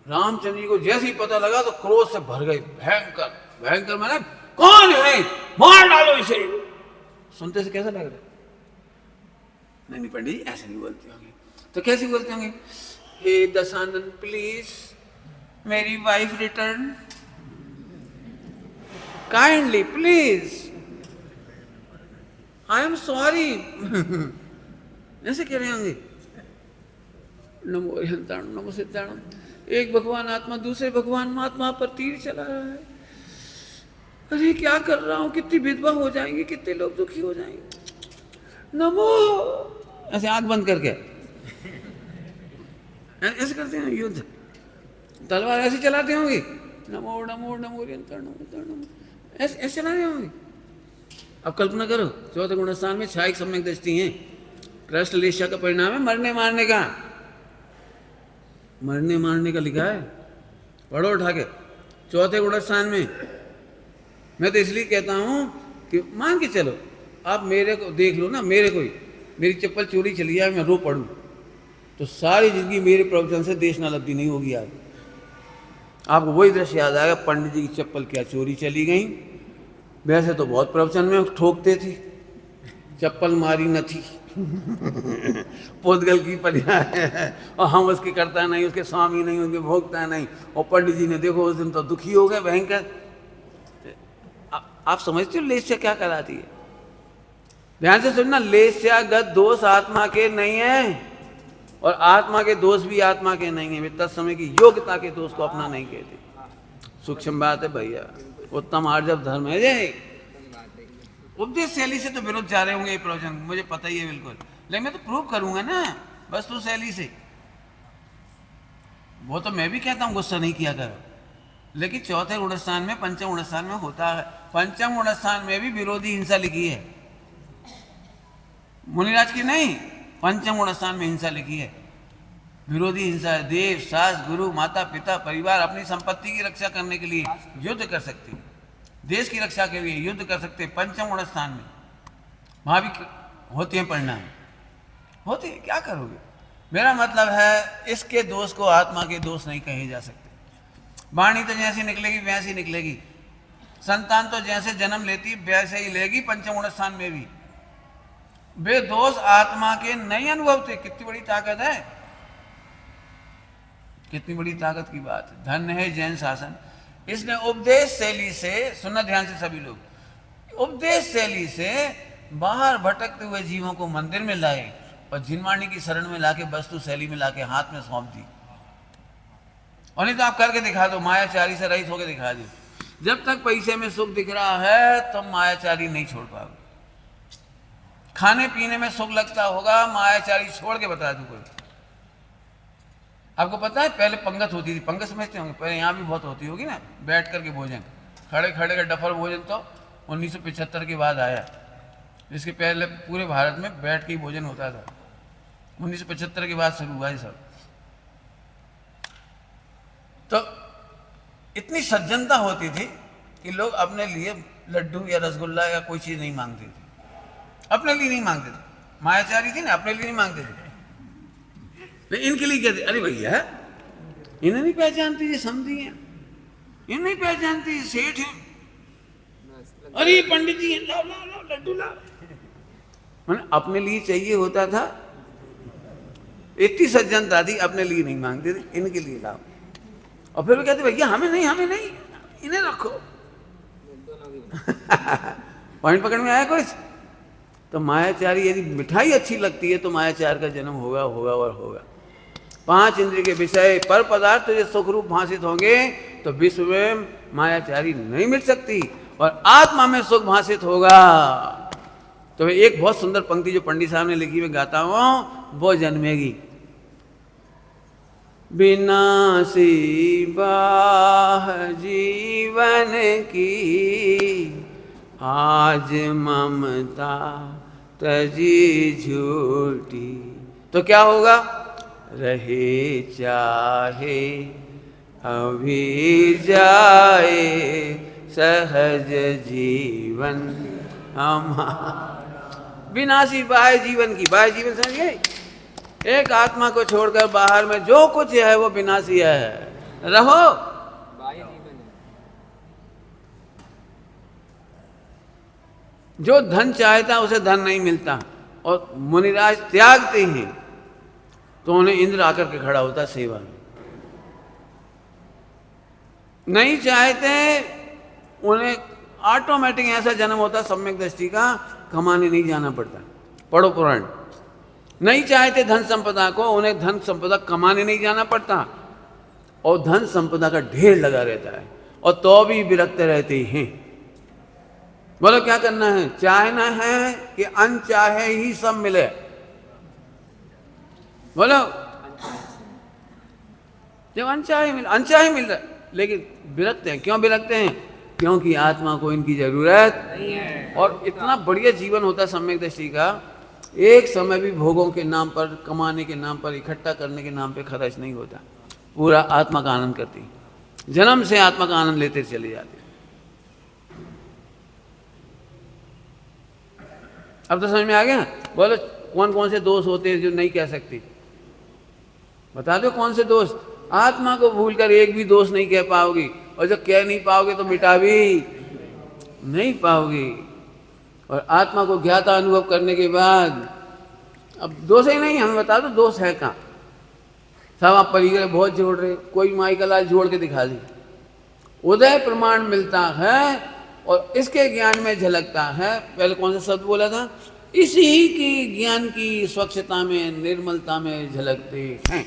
रामचंद्र जी को जैसे ही पता लगा तो क्रोध से भर गए, भयंकर भयंकर। मैंने कौन है, मार डालो इसे। सुनते से कैसा लग रहा है? नहीं पंडित जी ऐसे नहीं बोलते होंगे। तो कैसे बोलते होंगे? हे दशानन प्लीज मेरी wife return kindly please, I am sorry ऐसे कह रहे होंगे। नमो हंताणु नमो सिद्धाणु। एक भगवान आत्मा दूसरे भगवान महात्मा पर तीर चला रहा है। अरे क्या कर रहा हूं, कितनी विधवा हो जाएंगी, कितने लोग दुखी हो जाएंगे। नमो, ऐसे आंख बंद करके ऐसे करते हैं युद्ध, तलवार ऐसे चलाते होंगे, नमो नमो नमो नमो, ऐसे चला रहे होंगे। अब कल्पना करो, चौथे गुणस्थान में 6 सम्यक दृष्टि हैं। कृष्ण लेस्या का परिणाम है मरने मारने का। मरने मारने का लिखा है, पढ़ो उठा के चौथे गुणस्थान में। मैं तो इसलिए कहता हूं कि मान के चलो, आप मेरे को देख लो ना, मेरी चप्पल चोरी चली जाए, मैं रो पड़ूं, तो सारी जिंदगी मेरे प्रवचन से देश नालब्धि नहीं होगी। आपको वही दृश्य याद आएगा, पंडित जी की चप्पल क्या चोरी चली गई। वैसे तो बहुत प्रवचन में ठोकते थी, चप्पल मारी न थी पोतगल की परिया है, और हम उसकी करता नहीं, उसके स्वामी नहीं, उसके भोगता नहीं। और पंडित जी ने देखो उस दिन तो दुखी हो गए भयंकर। आप समझते हो लेस्या क्या कराती है? ध्यान से सुनना, लेस्यागत दोष आत्मा के नहीं है, और आत्मा के दोष भी आत्मा के नहीं है। वे तत्समय की योग्यता के दोष को अपना नहीं कहते। सूक्ष्म बात है भैया, उत्तम आर्जव धर्म है। ये उपदेश शैली से तो विरुद्ध जा रहे होंगे ये प्रवचन, मुझे पता ही है बिल्कुल, लेकिन मैं तो प्रूव करूंगा ना वस्तु शैली से। वो तो मैं भी कहता हूँ गुस्सा नहीं किया करो, लेकिन चौथे गुण स्थान में, पंचम गुण स्थान में होता है। पंचम गुण स्थान में भी विरोधी हिंसा लिखी है, मुनिराज की नहीं, पंचम गुण स्थान में हिंसा लिखी है। विरोधी हिंसा है। देव, सास, गुरु, माता पिता, परिवार अपनी संपत्ति की रक्षा करने के लिए युद्ध कर सकते, देश की रक्षा के लिए युद्ध कर सकते। पंचम गुण स्थान में वहां भी होते हैं परिणाम, होते हैं, क्या करोगे। मेरा मतलब है इसके दोष को आत्मा के दोष नहीं कहे जा सकते। वाणी तो जैसी निकलेगी वैसी निकलेगी, संतान तो जैसे जन्म लेती वैसे ही लेगी। पंचम गुण स्थान में भी वे दोष आत्मा के नहीं अनुभव थे। कितनी बड़ी ताकत है, कितनी बड़ी ताकत की बात है। धन्य है जैन शासन, इसने उपदेश शैली से, सुनना ध्यान से सभी लोग, उपदेश शैली से बाहर भटकते हुए जीवों को मंदिर में लाए और जिनवाणी की शरण में लाके, वस्तु शैली में लाके हाथ में सौंप दी। और नहीं तो आप करके दिखा दो, मायाचारी से रहित होकर दिखा दो। जब तक पैसे में सुख दिख रहा है तो मायाचारी नहीं छोड़ पाओगे। खाने पीने में सुख लगता होगा, मायाचारी छोड़ के बता दो कोई। आपको पता है पहले पंगत होती थी, पंगत समझते होंगे, पहले यहाँ भी बहुत होती होगी ना, बैठ करके भोजन, खड़े खड़े का डफर भोजन तो 1975 के बाद आया। इसके पहले पूरे भारत में बैठ के ही भोजन होता था, 1975 के बाद शुरू हुआ ये सब। तो इतनी सज्जनता होती थी कि लोग अपने लिए लड्डू या रसगुल्ला या कोई चीज़ नहीं मांगते थे, अपने लिए नहीं मांगते थे। मायाचारी थी ना, अपने लिए नहीं मांगते थे, लेकिन इनके लिए कहते, अरे भैया इन्हें नहीं पहचानती, ये समझी है, इन्हें नहीं पहचानती, सेठ है, अरे पंडित जी लाओ लाओ लाओ लड्डू लाओ। मैंने अपने लिए चाहिए होता था, इतनी सज्जनता थी, अपने लिए नहीं मांगते थे, इनके लिए लाओ। और फिर वो कहते भैया हमें नहीं, हमें नहीं, इन्हें रखो। पॉइंट पकड़ में आया कुछ। तो मायाचारी, यदि मिठाई अच्छी लगती है तो मायाचार का जन्म होगा होगा और होगा। 5 इंद्रिय के विषय पर पदार्थ जो सुख रूप भाषित होंगे तो विश्व में मायाचारी नहीं मिट सकती, और आत्मा में सुख भाषित होगा। तो एक बहुत सुंदर पंक्ति जो पंडित साहब ने लिखी, मैं गाता हूं, वो जन्मेगी। विनाशी बाह जीवन की, आज ममता तजी झूठी। तो क्या होगा, रहे चाहे अभी जाए सहज जीवन हमारा। विनाशी बाह्य जीवन की, बाह्य जीवन समझिए, एक आत्मा को छोड़कर बाहर में जो कुछ है वो विनाशी है। रहो जो धन चाहता उसे धन नहीं मिलता, और मुनिराज त्यागते हैं तो उन्हें इंद्र आकर के खड़ा होता सेवा में। नहीं चाहते उन्हें ऑटोमेटिक ऐसा जन्म होता सम्यक दृष्टि का, कमाने नहीं जाना पड़ता। पढ़ो पुराण। नहीं चाहते धन संपदा को, उन्हें धन संपदा कमाने नहीं जाना पड़ता, और धन संपदा का ढेर लगा रहता है, और तो भी विरक्त रहते हैं। बोलो क्या करना है, चाहना है कि अनचाहे ही सब मिले। बोलो जब अनचाहे मिल, अनचाहे मिल रहा, लेकिन विरक्त हैं। क्यों विरक्त हैं, क्योंकि आत्मा को इनकी जरूरत नहीं है। और इतना बढ़िया जीवन होता है सम्यक दृष्टि का, एक समय भी भोगों के नाम पर, कमाने के नाम पर, इकट्ठा करने के नाम पर खर्च नहीं होता। पूरा आत्मा का आनंद करती, जन्म से आत्मा का आनंद लेते चले जाते। अब तो समझ में आ गया। बोलो कौन कौन से दोष होते हैं जो नहीं कह सकते, बता दो कौन से दोष। आत्मा को भूलकर एक भी दोष नहीं कह पाओगी, और जब कह नहीं पाओगे तो मिटा भी नहीं पाओगे। और आत्मा को ज्ञाता अनुभव करने के बाद अब दोष ही नहीं, हमें बता दो दोष है कहाँ। सब आप परिग्रह बहुत जोड़ रहे, कोई माई का लाल जोड़ के दिखा दी। उदय प्रमाण मिलता है और इसके ज्ञान में झलकता है। पहले कौन सा शब्द बोला था, इसी की ज्ञान की स्वच्छता में, निर्मलता में झलकते हैं।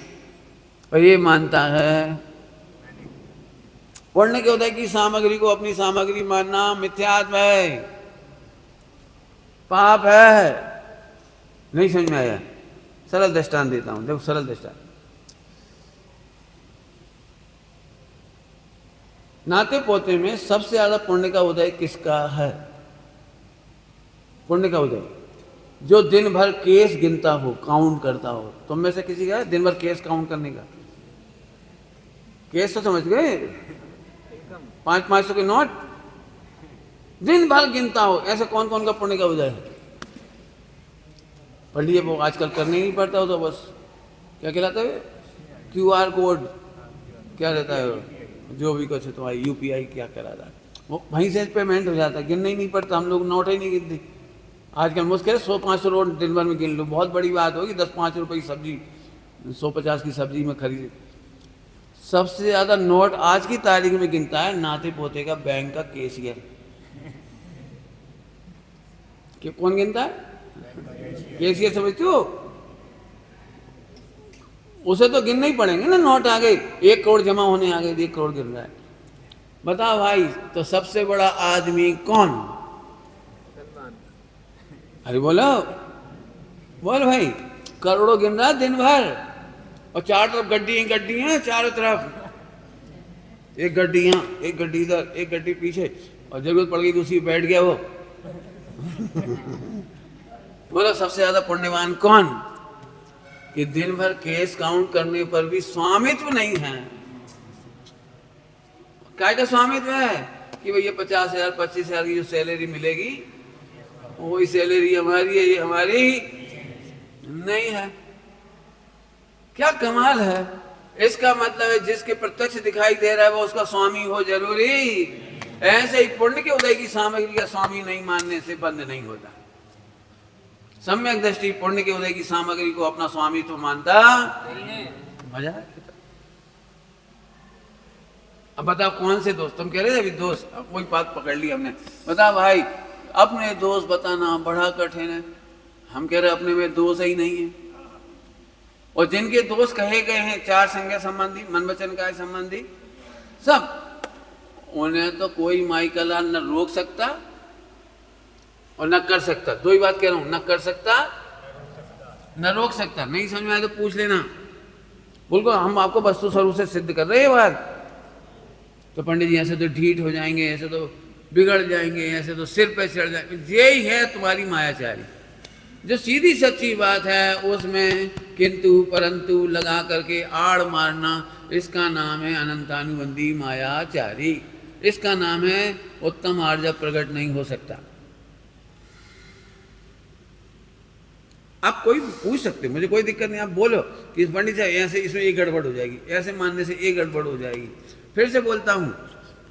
और ये मानता है पढ़ने के उदय की सामग्री को अपनी सामग्री मानना मिथ्यात्व है, पाप है। नहीं समझ में आया, सरल दृष्टांत देता हूं, देखो सरल दृष्टांत। नाते पोते में सबसे ज्यादा पुण्य का उदय किसका है? पुण्य का उदय जो दिन भर केस गिनता हो, काउंट करता हो। तुम में से किसी का है दिन भर केस काउंट करने का? केस तो समझ गए, 500 के नोट दिन भर गिनता हो, ऐसे कौन कौन का पुण्य का उदय है? पढ़ लिए, वो आजकल करने ही नहीं पड़ता हो तो बस क्या कहलाता है, QR कोड क्या रहता है, जो भी कुछ तुम्हारी UPI क्या कहलाता है, वो वहीं से पेमेंट हो जाता है, गिनना ही नहीं पड़ता। हम लोग नोट ही नहीं गिनते आजकल। मुश्किल है 100-500 नोट दिन भर में गिन लो, बहुत बड़ी बात होगी। 10-5 रुपये की सब्जी, 150 की सब्जी में खरीदे। सबसे ज़्यादा नोट आज की तारीख में गिनता है नाते पोते का बैंक का कैशियर। कि कौन गिनता है? कैशियर, समझते हो? उसे तो गिनने ही पड़ेंगे ना, नोट आ गए, 1 करोड़ जमा होने आ गए, 1 करोड़ गिन रहा है। बताओ भाई, तो सबसे बड़ा आदमी कौन? अरे बोलो, बोल भाई। करोड़ों गिन रहा दिन भर, और चारों तरफ गड्डी गड्डी हैं, चारों तरफ एक गड्डी यहाँ, एक गड्डी इधर, एक गड्डी पीछे, और जरूरत पड़ गई तो उसी बैठ गया वो। बोलो सबसे ज्यादा पुण्यवान कौन? कि दिन भर केस काउंट करने पर भी स्वामित्व नहीं है। क्या का स्वामित्व है? कि भैया 50,000 25,000 की जो सैलरी मिलेगी वही सैलरी हमारी है, ये हमारी नहीं है। क्या कमाल है। इसका मतलब है जिसके प्रत्यक्ष दिखाई दे रहा है वो उसका स्वामी हो जरूरी। ऐसे ही पुण्य के उदय की सामग्री का स्वामी नहीं मानने से बंद नहीं होता। सम्यक दृष्टि पुण्य के उदय की सामग्री को अपना स्वामी तो मानता मजा। अब बताओ कौन से दोस्त? तुम कह रहे थे अभी दोस्त, अब वही बात पकड़ ली हमने। बताओ भाई, अपने दोस्त बताना बड़ा कठिन है। हम कह रहे अपने में दोष ही नहीं है। और जिनके दोस्त कहे गए हैं 4 संज्ञा संबंधी, मन वचन काया संबंधी सब, उन्हें तो कोई माई कला न रोक सकता और न कर सकता। 2 ही बात कह रहा हूं, न कर सकता न रोक सकता। नहीं समझ में आए तो पूछ लेना। बिल्कुल हम आपको वस्तु स्वरूप से सिद्ध कर रहे हैं बात। तो पंडित जी ऐसे तो ढीठ हो जाएंगे, ऐसे तो बिगड़ जाएंगे, ऐसे तो सिर पे चढ़ जाएंगे। यही है तुम्हारी मायाचारी। जो सीधी सच्ची बात है उसमें किंतु परंतु लगा करके आड़ मारना, इसका नाम है अनंतानुबंधी मायाचारी। इसका नाम है उत्तम आर्य प्रकट नहीं हो सकता। आप कोई पूछ सकते, मुझे कोई दिक्कत नहीं। आप बोलो कि इस पंडित साहब ऐसे इसमें ये गड़बड़ हो जाएगी, ऐसे मानने से ये गड़बड़ हो जाएगी। फिर से बोलता हूं,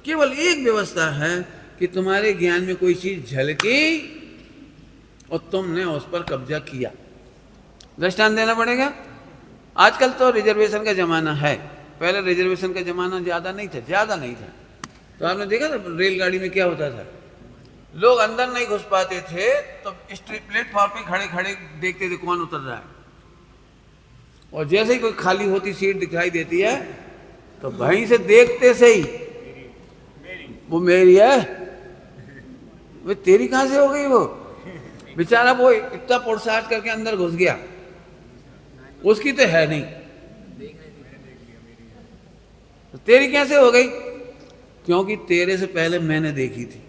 केवल एक व्यवस्था है कि तुम्हारे ज्ञान में कोई चीज झलकी और तुमने उस पर कब्जा किया। दृष्टांत देना पड़ेगा। आजकल तो रिजर्वेशन का जमाना है, पहले रिजर्वेशन का जमाना ज्यादा नहीं था। तो आपने देखा था रेलगाड़ी में क्या होता था, लोग अंदर नहीं घुस पाते थे तो स्ट्रीट प्लेटफॉर्म पे खड़े खड़े देखते थे कौन उतर रहा है। और जैसे ही कोई खाली होती सीट दिखाई देती है तो वहीं से देखते से ही वो मेरी है, वो तेरी कहां से हो गई? वो बेचारा वो इतना पुरसाट करके अंदर घुस गया, उसकी तो है नहीं, तो तेरी कैसे हो गई? क्योंकि तेरे से पहले मैंने देखी थी।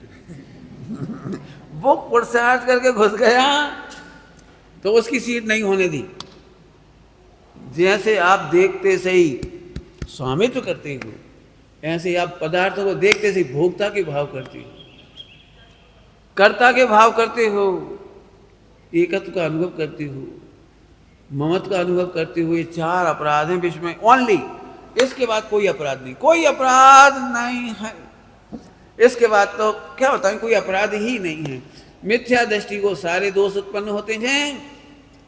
वो पुरसाट करके घुस गया तो उसकी सीट नहीं होने दी। जैसे आप देखते से ही स्वामित्व करते हो, ऐसे आप पदार्थों को देखते से भोक्ता के भाव करते हो, कर्ता के भाव करते हो, एकत्व का अनुभव करते हो, ममत्व का अनुभव करते हुए। 4 अपराध हैं विश्व में ओनली। इसके बाद कोई अपराध नहीं, कोई अपराध नहीं है। इसके बाद तो क्या बताएं, कोई अपराध ही नहीं है। मिथ्या दृष्टि को सारे दोष उत्पन्न होते हैं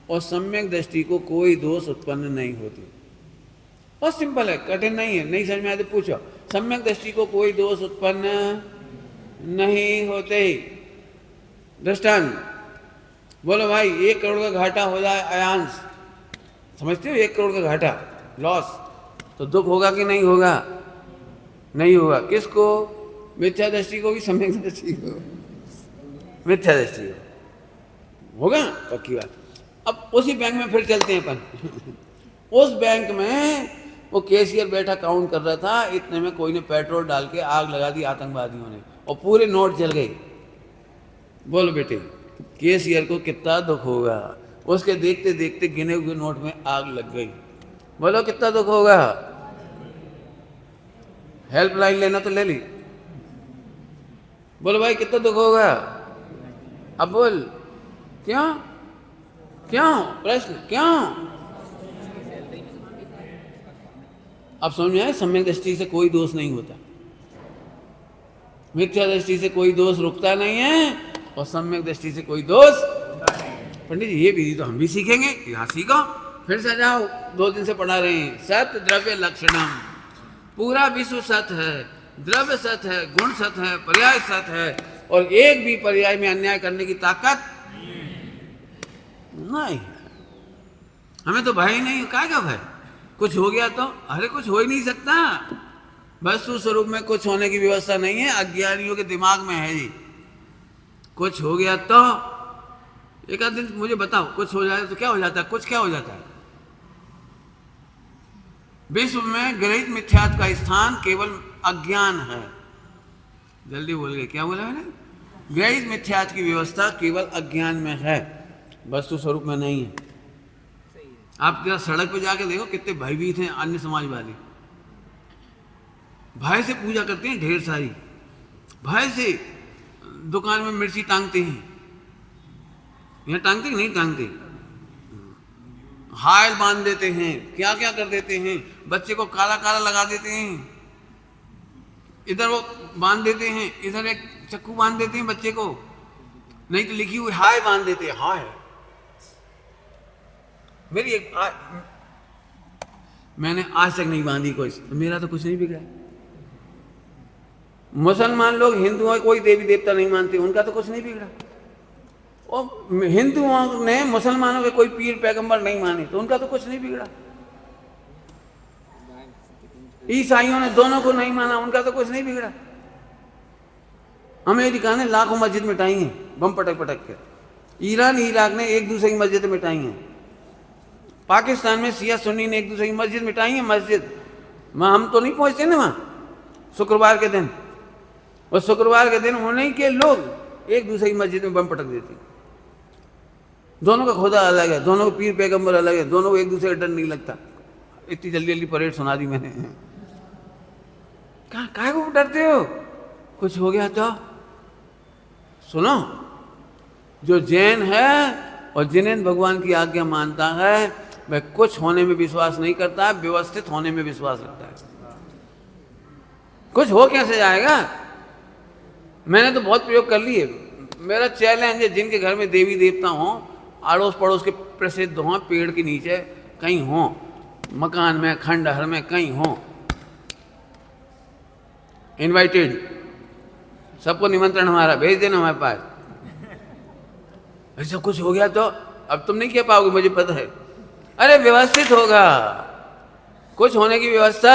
और सम्यक दृष्टि को कोई दोष उत्पन्न नहीं होते। बहुत सिंपल है, कठिन नहीं है। नहीं समझ में आए तो पूछो। सम्यक दृष्टि को कोई दोष उत्पन्न नहीं होते। दृष्टांत बोलो भाई, 1 करोड़ का घाटा हो जाए अयांश, समझते हो? 1 करोड़ का घाटा लॉस, तो दुख होगा कि नहीं होगा? नहीं होगा। किसको? मिथ्या दृष्टि को कि सम्यक दृष्टि को? मिथ्या दृष्टि को होगा, पक्की बात। अब उसी बैंक में फिर चलते हैं अपन। उस बैंक में वो कैशियर बैठा काउंट कर रहा था, इतने में कोई ने पेट्रोल डाल के आग लगा दी आतंकवादियों ने, और पूरे नोट जल गए। बोलो बेटे, कैशियर को कितना दुख होगा, उसके देखते देखते गिने हुए नोट में आग लग गई। बोलो कितना दुख होगा। हेल्पलाइन लेना तो ले ली। बोलो भाई कितना दुख होगा। अब बोल क्यों क्यों, प्रश्न क्यों। अब समझ में आए, सम्यक दृष्टि से कोई दोष नहीं होता, मिथ्या दृष्टि से कोई दोष रुकता नहीं है, और सम्यक दृष्टि से कोई दोष। पंडित जी ये विधि तो हम भी सीखेंगे, यहाँ सीखो, फिर से जाओ, 2 दिन से पढ़ा रहे हैं। सत्य द्रव्य लक्षणम, पूरा विश्व सत्य है, द्रव्य सत्य है, गुण सत्य है, पर्याय सत्य है, और एक भी पर्याय में अन्याय करने की ताकत नहीं है। हमें तो भय नहीं, क्या का भय, कुछ हो गया तो, अरे कुछ हो ही नहीं सकता, वस्तु स्वरूप में कुछ होने की व्यवस्था नहीं है, अज्ञानियों के दिमाग में है जी। कुछ हो गया तो एक आध दिन मुझे बताओ, कुछ हो जाए तो क्या हो जाता है, कुछ क्या हो जाता है। विश्व में ग्रहित मिथ्यात्व का स्थान केवल अज्ञान है। जल्दी बोल गए, क्या बोला मैंने, ग्रहित मिथ्यात्व की व्यवस्था केवल अज्ञान में है, वस्तु स्वरूप में नहीं है। आप जरा सड़क पे जाके देखो कितने भयभीत हैं अन्य समाजवादी, भय से पूजा करते हैं ढेर सारी, भय से दुकान में मिर्ची टांगते हैं, यहाँ टांगते कि नहीं टांगते, हायल बांध देते हैं, क्या क्या कर देते हैं, बच्चे को काला काला लगा देते हैं, इधर वो बांध देते हैं, इधर एक चक्कू बांध देते हैं बच्चे को, नहीं तो लिखी हुई हाय बांध देते हैं, हाय। मेरी मैंने आज तक नहीं बांधी कोई, तो मेरा तो कुछ नहीं बिगड़ा। मुसलमान लोग हिंदुओं कोई देवी देवता नहीं मानते, उनका तो कुछ नहीं बिगड़ा। और हिंदुओं ने मुसलमानों के कोई पीर पैगंबर नहीं माने, तो उनका तो कुछ नहीं बिगड़ा। ईसाइयों ने दोनों को नहीं माना, उनका तो कुछ नहीं बिगड़ा। अमेरिका ने लाखों मस्जिद मिटाई हैं बम पटक पटक के, ईरान इराक ने एक दूसरे की मस्जिद मिटाई हैं, पाकिस्तान में सिया सुन्नी ने एक दूसरे की मस्जिद मिटाई है। मस्जिद वहाँ हम तो नहीं पहुँचते ना, वहाँ शुक्रवार के दिन, और शुक्रवार के दिन उन्हीं के लोग एक दूसरे की मस्जिद में बम पटक देते। दोनों का खुदा अलग है, दोनों को पीर पैगंबर अलग है, दोनों को एक दूसरे का डर नहीं लगता। इतनी जल्दी जल्दी परेड सुना दी मैंने। कहाँ काहे को डरते हो, कुछ हो गया तो। सुनो, जो जैन है और जिनेंद्र भगवान की आज्ञा मानता है, वह कुछ होने में विश्वास नहीं करता है, व्यवस्थित होने में विश्वास रखता है। कुछ हो कैसे जाएगा। मैंने तो बहुत प्रयोग कर लिए। मेरा चैलेंज है, जिनके घर में देवी देवता हों, अड़ोस पड़ोस के प्रसिद्ध हों, पेड़ के नीचे कहीं हों, मकान में, खंडहर में कहीं हों, इनवाइटेड, सबको निमंत्रण हमारा भेज देना हमारे पास। ऐसा कुछ हो गया तो अब तुम नहीं कह पाओगे, मुझे पता है। अरे व्यवस्थित होगा, कुछ होने की व्यवस्था,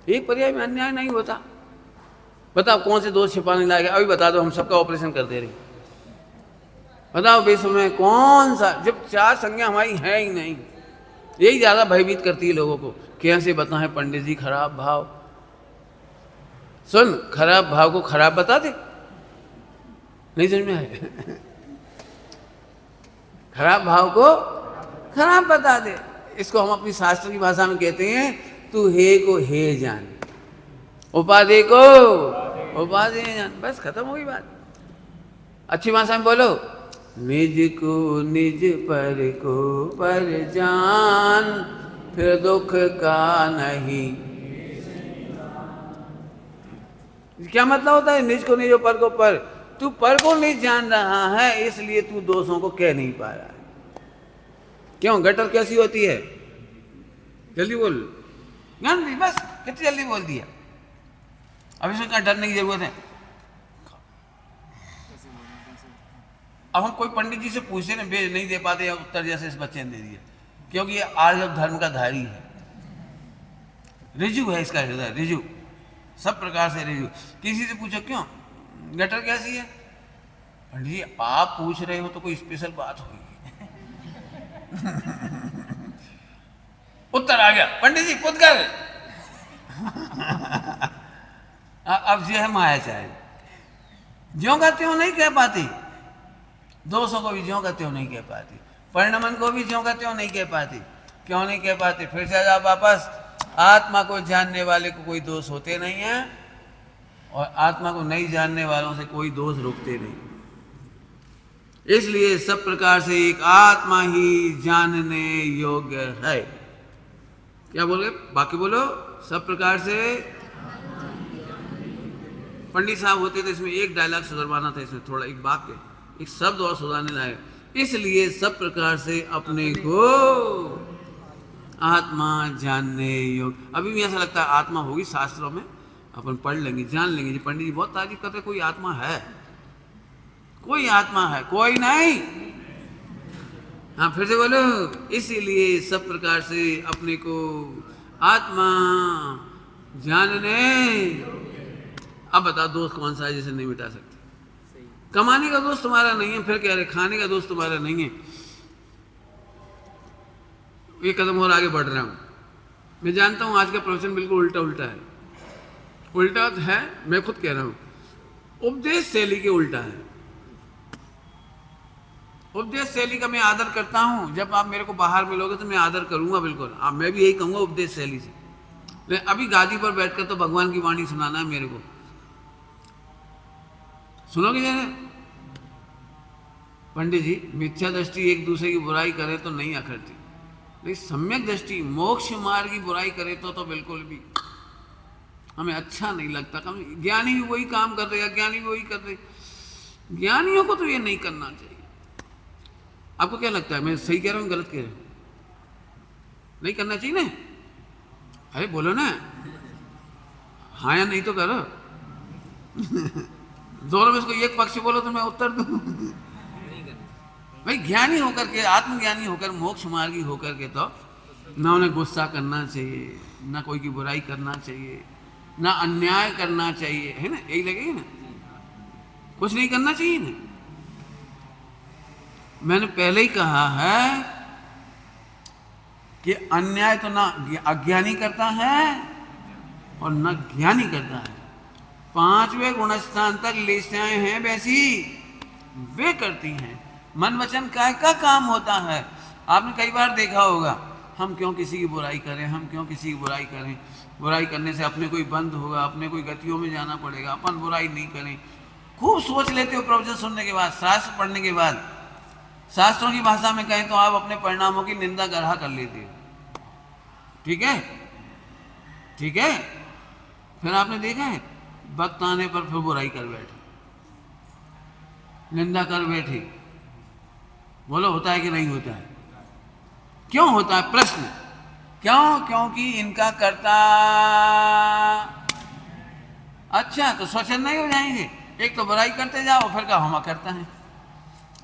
एक पर्याय में अन्याय नहीं होता। बताओ कौन से दोष छिपाने लायक है, अभी बता दो, हम सबका ऑपरेशन कर दे रहे। बताओ विश्व में कौन सा, जब 4 संज्ञा हमारी है ही नहीं, यही ज़्यादा भयभीत करती है लोगों को। कैसे बताएं पंडित जी, खराब भाव। सुन, खराब भाव को खराब बता दे, नहीं समझ में आए। खराब भाव को खराब बता दे। इसको हम अपनी शास्त्र की भाषा में कहते हैं, तू हे को हे जान, उपाधि को उपाधि जान, बस खत्म हो गई बात। अच्छी भाषा में बोलो, निज को निज पर को पर जान, फिर दुख का नहीं। क्या मतलब होता है निज को निज पर को पर? तू पर को नहीं जान रहा है, इसलिए तू दोषों को कह नहीं पा रहा है। क्यों? गटर कैसी होती है? जल्दी बोल, गंदी, बस कितनी जल्दी बोल दिया। अब इसमें क्या डरने की जरूरत है? अब हम कोई पंडित जी से पूछते ना, नहीं दे पाते या उत्तर जैसे इस बच्चे ने दे दिया, क्योंकि ये आर्य धर्म का धारी है, रिजु है इसका हृदय, रिजु, सब प्रकार से रिजु। किसी से पूछो क्यों गटर कैसी है? पंडित जी आप पूछ रहे हो तो कोई स्पेशल बात होगी। उत्तर आ गया, पंडित जी पुद्गल। अब ये है माया चाहे, ज्यों का त्यों नहीं कह पाती, दोषों को भी ज्यों का त्यों नहीं कह पाती, परिणमन को भी ज्यों का त्यों नहीं कह पाती। क्यों नहीं कह पाती? फिर से आप वापस, आत्मा को जानने वाले को कोई दोष होते नहीं है, और आत्मा को नहीं जानने वालों से कोई दोष रुकते नहीं। इसलिए सब प्रकार से एक आत्मा ही जानने योग्य है। क्या बोले? बाकी बोलो। सब प्रकार से, पंडित साहब होते थे, इसमें एक डायलॉग सुधरवाना था, इसमें थोड़ा एक वाक्य, एक शब्द और सुधारने लायक। इसलिए सब प्रकार से अपने को आत्मा जानने योग्य। अभी भी ऐसा लगता है आत्मा होगी शास्त्रों में, अपन पढ़ लेंगे, जान लेंगे। जी पंडित जी बहुत तारीफ करते, कोई आत्मा है, कोई आत्मा है, कोई नहीं। हाँ फिर से बोलो। इसीलिए सब प्रकार से अपने को आत्मा जानने। अब बताओ दोस्त कौन सा है जिसे नहीं मिटा सकते? कमाने का दोस्त तुम्हारा नहीं है, फिर कह रहे खाने का दोस्त तुम्हारा नहीं है। एक कदम और आगे बढ़ रहा हूं। मैं जानता हूं आज का प्रवचन बिल्कुल उल्टा उल्टा है, उल्टा है, मैं खुद कह रहा हूं, उपदेश शैली के उल्टा है। उपदेश शैली का मैं आदर करता हूं, जब आप मेरे को बाहर मिलोगे तो मैं आदर करूंगा बिल्कुल, अब मैं भी यही कहूंगा उपदेश शैली से। लेकिन अभी गादी पर बैठकर तो भगवान की वाणी सुनाना है मेरे को, सुनोगे जरा? पंडित जी मिथ्या दृष्टि एक दूसरे की बुराई करे तो नहीं अखरती, लेकिन सम्यक दृष्टि मोक्ष मार्ग की बुराई करे तो बिल्कुल भी हमें अच्छा नहीं लगता। ज्ञानी भी वही काम कर रहे, अज्ञानी भी वही कर रहे। ज्ञानियों को तो ये नहीं करना चाहिए। आपको क्या लगता है, मैं सही कह रहा हूँ गलत कह रहा हूँ? नहीं करना चाहिए ना? अरे बोलो ना, हाँ या नहीं तो करो। दोनों में से एक पक्ष बोलो तो मैं उत्तर दूं। भाई ज्ञानी होकर के, आत्मज्ञानी होकर, मोक्ष मार्गी होकर के तो ना उन्हें गुस्सा करना चाहिए, ना कोई की बुराई करना चाहिए, ना अन्याय करना चाहिए, है ना? यही लगेगा ना, कुछ नहीं करना चाहिए ना। मैंने पहले ही कहा है कि अन्याय तो ना अज्ञानी करता है और ना ज्ञानी करता है। 5वें गुणस्थान तक लेसाएं हैं वैसी वे करती हैं। मन वचन काय का काम होता है। आपने कई बार देखा होगा, हम क्यों किसी की बुराई करें, हम क्यों किसी की बुराई करें, बुराई करने से अपने कोई बंद होगा, अपने कोई गतियों में जाना पड़ेगा, अपन बुराई नहीं करें। खूब सोच लेते हो प्रवचन सुनने के बाद, शास्त्र पढ़ने के बाद। शास्त्रों की भाषा में कहें तो आप अपने परिणामों की निंदा गढ़ा कर लेते हो। ठीक है, ठीक है। फिर आपने देखा है वक्त आने पर फिर बुराई कर बैठे, निंदा कर बैठे। बोलो होता है कि नहीं होता है? क्यों होता है? प्रश्न क्यों? क्योंकि इनका कर्ता अच्छा तो स्वच्छंद नहीं हो जाएंगे। एक तो बुराई करते जाओ, फिर क्या हम करता है।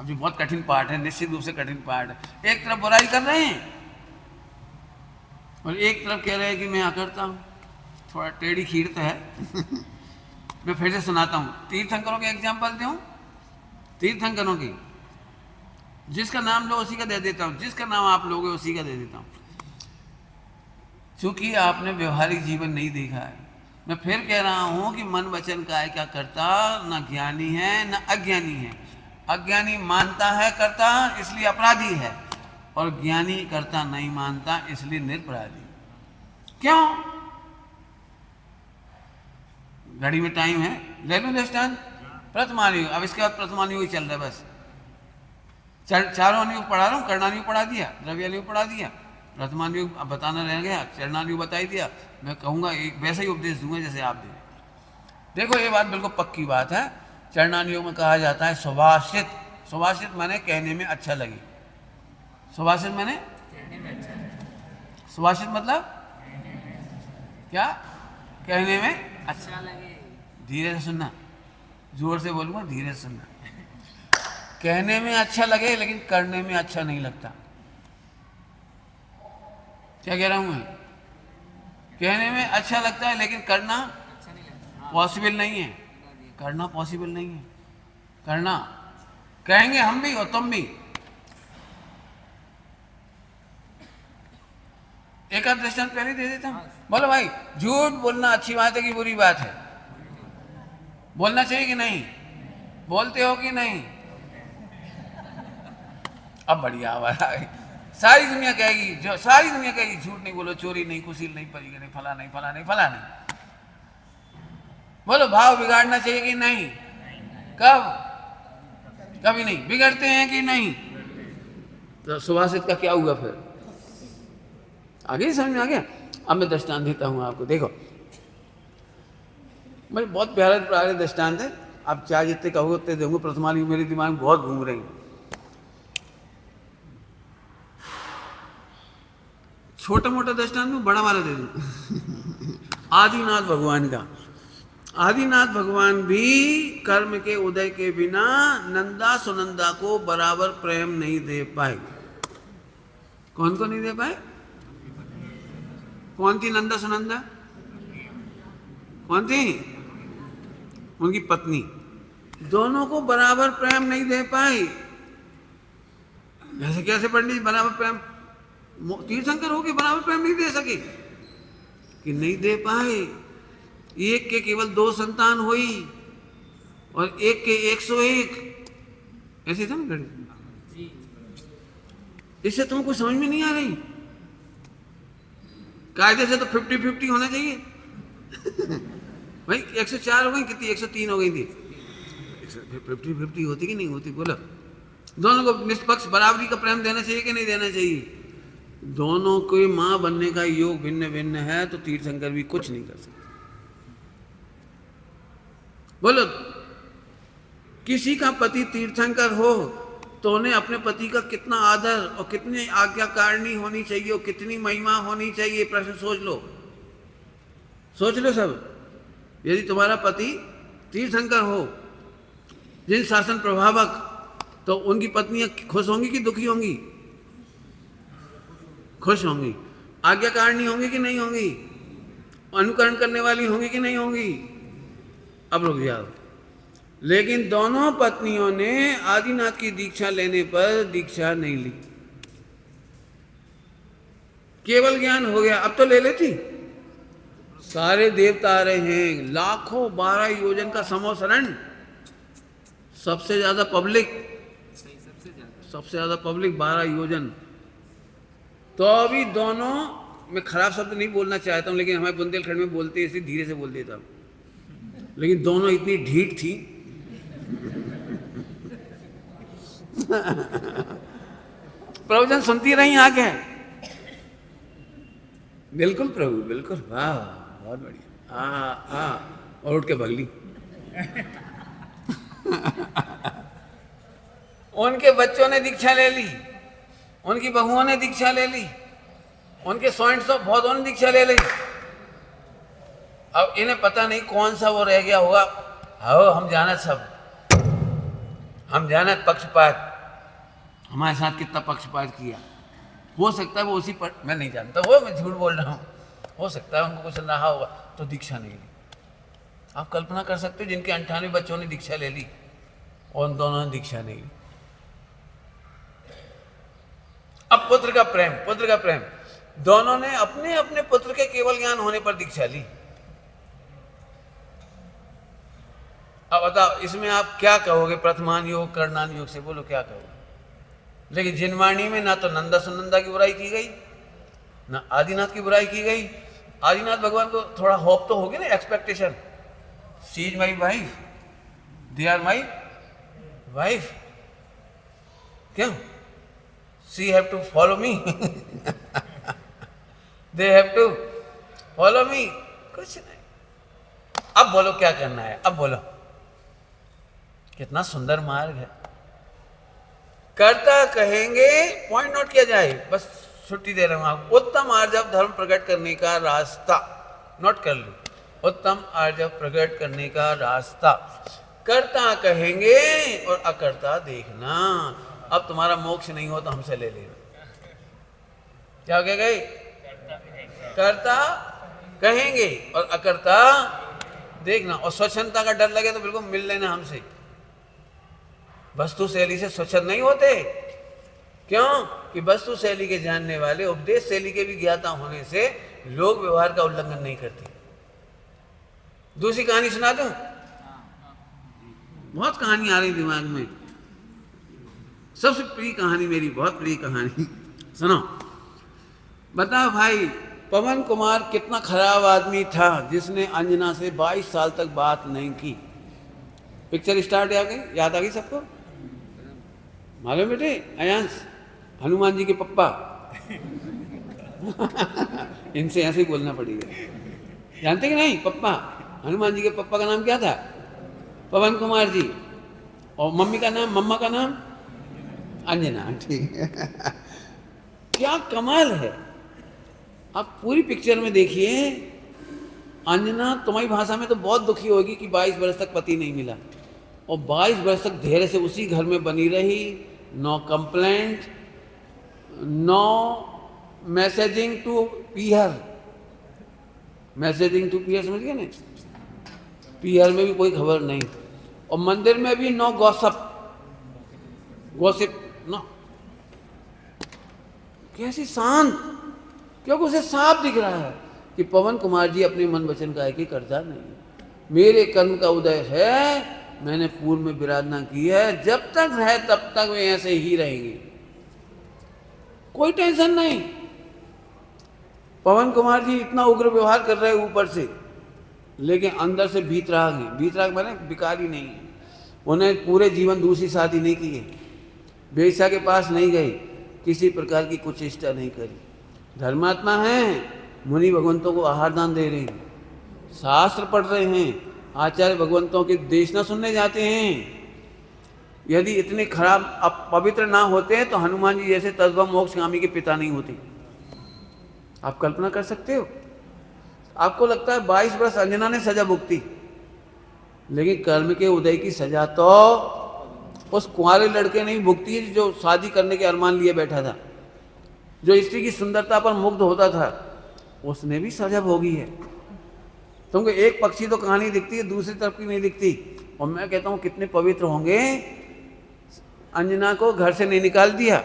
अब ये बहुत कठिन पार्ट है, निश्चित रूप से कठिन पार्ट है। एक तरफ बुराई कर रहे हैं और एक तरफ कह रहे हैं कि मैं करता हूं। थोड़ा टेढ़ी खीर तो है। मैं फिर से सुनाता हूं, तीर्थंकरों के एग्जाम्पल दूं। तीर्थंकरों की, जिसका नाम लो उसी का दे देता हूं, जिसका नाम आप लोगे उसी का दे देता हूं, क्योंकि आपने व्यवहारिक जीवन नहीं देखा है। मैं फिर कह रहा हूं कि मन वचन काय क्या करता, ना ज्ञानी है ना अज्ञानी है। अज्ञानी मानता है करता इसलिए अपराधी है, और ज्ञानी करता नहीं मानता इसलिए निरपराधी। क्यों? घड़ी में टाइम है, ले लो दृष्टांत। प्रथमानुयोग, अब इसके बाद प्रथमानुयोग ही चल रहा है बस। चारों अनुयोग पढ़ा रहा हूँ, कर्णानुयोग पढ़ा दिया, द्रव्यानुयोग पढ़ा दिया, प्रथमानुयोग अब बताना रह गया, चरणानुयोग बता ही दिया। मैं कहूँगा एक वैसा ही उपदेश दूंगा जैसे आप दे। देखो ये बात बिल्कुल पक्की बात है। चरणानुयोग में कहा जाता है सुभाषित। सुभाषित माने कहने में अच्छा लगे। सुभाषित माने सुभाषित मतलब क्या? कहने में अच्छा लगे। धीरे से सुनना, जोर से बोलूंगा, धीरे से सुनना। कहने में अच्छा लगे लेकिन करने में अच्छा नहीं लगता। क्या कह रहा हूं मैं? कहने में अच्छा लगता है लेकिन करना पॉसिबल नहीं है। करना पॉसिबल नहीं है। करना कहेंगे हम भी और तुम भी। एक आध दृष्टांत पहले दे देता हूँ। बोलो भाई, झूठ बोलना अच्छी बात है कि बुरी बात है? बोलना चाहिए कि नहीं? बोलते हो कि नहीं? अब बढ़िया आवाज आ गई। सारी दुनिया कहेगी, जो सारी दुनिया कहेगी झूठ नहीं बोलो, चोरी नहीं, कुसील नहीं, परी नहीं, फला नहीं, फला नहीं, फला नहीं। बोलो भाव बिगाड़ना चाहिए कि नहीं? कब? कभी नहीं। बिगड़ते हैं कि नहीं? तो सुभाषित का क्या हुआ फिर? आगे समझ में आ गया? अब मैं दृष्टांत देता हूं आपको। देखो भाई, बहुत प्यारे प्यारे दृष्टांत है। आप चाहे जितने कहोगे उतने दूंगा। प्रथमाली मेरे दिमाग में बहुत घूम रही। छोटा मोटा दृष्टांत में बड़ा वाला दे दूं। आदिनाथ भगवान का। आदिनाथ भगवान भी कर्म के उदय के बिना नंदा सुनंदा को बराबर प्रेम नहीं दे पाए। कौन को नहीं दे पाए? कौन थी नंदा सुनंदा? कौन थी? उनकी पत्नी। दोनों को बराबर प्रेम नहीं दे पाए। ऐसे कैसे पंडित बराबर प्रेम? तीर्थंकर हो के बराबर प्रेम नहीं दे सके कि नहीं दे पाए। एक के केवल 2 संतान हुई और एक के 101। ऐसे था ना गणित? इससे तुमको समझ में नहीं आ रही? कायदे से तो 50-50 होना चाहिए। भाई 104 हो गई, कितनी 103 हो गई थी। 50-50 होती कि नहीं होती? बोलो। दोनों को निष्पक्ष बराबरी का प्रेम देना चाहिए कि नहीं देना चाहिए? दोनों के मां बनने का योग भिन्न भिन्न है, तो तीर्थंकर भी कुछ नहीं कर सकते। बोलो, किसी का पति तीर्थंकर हो तो उन्हें अपने पति का कितना आदर और कितनी आज्ञाकारिणी होनी चाहिए और कितनी महिमा होनी चाहिए, प्रश्न सोच लो। सोच लो सब। यदि तुम्हारा पति तीर्थंकर हो, जिन शासन प्रभावक, तो उनकी पत्नियां खुश होंगी कि दुखी होंगी? खुश होंगी। आज्ञाकारिणी होंगी कि नहीं होंगी? अनुकरण करने वाली होंगी कि नहीं होंगी? अब रुक जाओ। लेकिन दोनों पत्नियों ने आदिनाथ की दीक्षा लेने पर दीक्षा नहीं ली। केवल ज्ञान हो गया, अब तो ले लेती। सारे देवता आ रहे हैं, लाखों 12 योजन का समोसरण, सबसे ज्यादा पब्लिक, सबसे ज्यादा पब्लिक 12 योजन। तो अभी दोनों, मैं खराब शब्द नहीं बोलना चाहता हूं, लेकिन हमारे बुंदेलखंड में बोलते हैं, इसे धीरे से बोल देता हूं। लेकिन दोनों इतनी ढीठ थी। प्रवचन सुनती रही आगे। बिल्कुल प्रभु, बिल्कुल, वाह बहुत बढ़िया। और उठ के भगली। उनके बच्चों ने दीक्षा ले ली, उनकी बहुओं ने दीक्षा ले ली, उनके 100 बहुतों ने दीक्षा ले ली। अब इन्हें पता नहीं कौन सा वो रह गया होगा। हो, हम जानत सब, हम जानत पक्षपात, हमारे साथ कितना पक्षपात किया। हो सकता है वो उसी पर, मैं नहीं जानता, वो मैं झूठ बोल रहा हूँ। हो सकता है उनको कुछ रहा होगा तो दीक्षा नहीं ली। आप कल्पना कर सकते हो, जिनके 98 बच्चों ने दीक्षा ले ली और उन दोनों ने दीक्षा नहीं ली। अब पुत्र का प्रेम, पुत्र का प्रेम, दोनों ने अपने अपने पुत्र के केवल ज्ञान होने पर दीक्षा ली। अब बताओ, इसमें आप क्या कहोगे? प्रथमान योग, करणान योग से बोलो क्या कहोगे? लेकिन जिनवाणी में ना तो नंदा सुनंदा की बुराई की गई, ना आदिनाथ की बुराई की गई। आदिनाथ भगवान को थोड़ा होप तो होगी ना, expectation. She is my wife, they are my wife. क्यों? She have to follow me, they have to follow me. कुछ नहीं। अब बोलो क्या करना है? अब बोलो। कितना सुंदर मार्ग है। कर्ता कहेंगे, पॉइंट नोट किया जाए, बस छुट्टी दे रहा हूं आपको। उत्तम आर्जव धर्म प्रकट करने का रास्ता नोट कर लो। उत्तम आर्जव प्रकट करने का रास्ता। कर्ता कहेंगे और अकर्ता देखना। अब तुम्हारा मोक्ष नहीं हो तो हमसे ले लेना। क्या कह गए? कर्ता कहेंगे और अकर्ता देखना। और स्वच्छंदता का डर लगे तो बिल्कुल मिल लेना हमसे। वस्तु शैली से स्वच्छंद नहीं होते, क्यों कि वस्तु शैली के जानने वाले उपदेश शैली के भी ज्ञाता होने से लोक व्यवहार का उल्लंघन नहीं करते। दूसरी कहानी सुना दूं? बहुत कहानी आ रही दिमाग में। सबसे प्रिय कहानी मेरी, बहुत प्रिय कहानी सुनो। बताओ भाई, पवन कुमार कितना खराब आदमी था जिसने अंजना से 22 साल तक बात नहीं की। पिक्चर स्टार्ट आ गई, याद आ गई सबको? मालूम बेटे, अयांश हनुमान जी के पप्पा इनसे ऐसे ही बोलना पड़ेगा। जानते कि नहीं? पप्पा, हनुमान जी के पप्पा का नाम क्या था? पवन कुमार जी। और मम्मी का नाम, मम्मा का नाम अंजना। ठीक है। क्या कमाल है। आप पूरी पिक्चर में देखिए, अंजना तुम्हारी भाषा में तो बहुत दुखी होगी कि 22 वर्ष तक पति नहीं मिला, और 22 वर्ष तक धैर्य से उसी घर में बनी रही। No complaint, no messaging to पीहर। मैसेजिंग टू पीहर समझ गए ना? पीहर में भी कोई खबर नहीं, और मंदिर में भी नो गॉसिप, गॉसिप नो। कैसी शांत, क्योंकि उसे साफ दिख रहा है कि पवन कुमार जी अपने मन वचन का एक कर्जा नहीं। मेरे कर्म का उदय है, मैंने पूर्व में विराधना की है, जब तक है तब तक वे ऐसे ही रहेंगे, कोई टेंशन नहीं। पवन कुमार जी इतना उग्र व्यवहार कर रहे हैं ऊपर से, लेकिन अंदर से भीतराग है। भीतराग माने बिकारी नहीं है। उन्हें पूरे जीवन दूसरी शादी नहीं की है, वेश्या के पास नहीं गए, किसी प्रकार की कुछ चेष्टा नहीं करी। धर्मात्मा हैं, मुनि भगवंतों को आहार दान दे रहे हैं, शास्त्र पढ़ रहे हैं, आचार्य भगवंतों के देशना सुनने जाते हैं। यदि इतने खराब पवित्र ना होते तो हनुमान जी जैसे तद्भव मोक्षगामी के पिता नहीं होते। आप कल्पना कर सकते हो? आपको लगता है 22 वर्ष अंजना ने सजा भुगती, लेकिन कर्म के उदय की सजा तो उस कुंवारे लड़के ने ही भुगती है जो शादी करने के अरमान लिए बैठा था, जो स्त्री की सुंदरता पर मुग्ध होता था, उसने भी सजा भोगी है। तुमको एक पक्षी तो कहानी दिखती है, दूसरी तरफ की नहीं दिखती। और मैं कहता हूँ कितने पवित्र होंगे, अंजना को घर से नहीं निकाल दिया,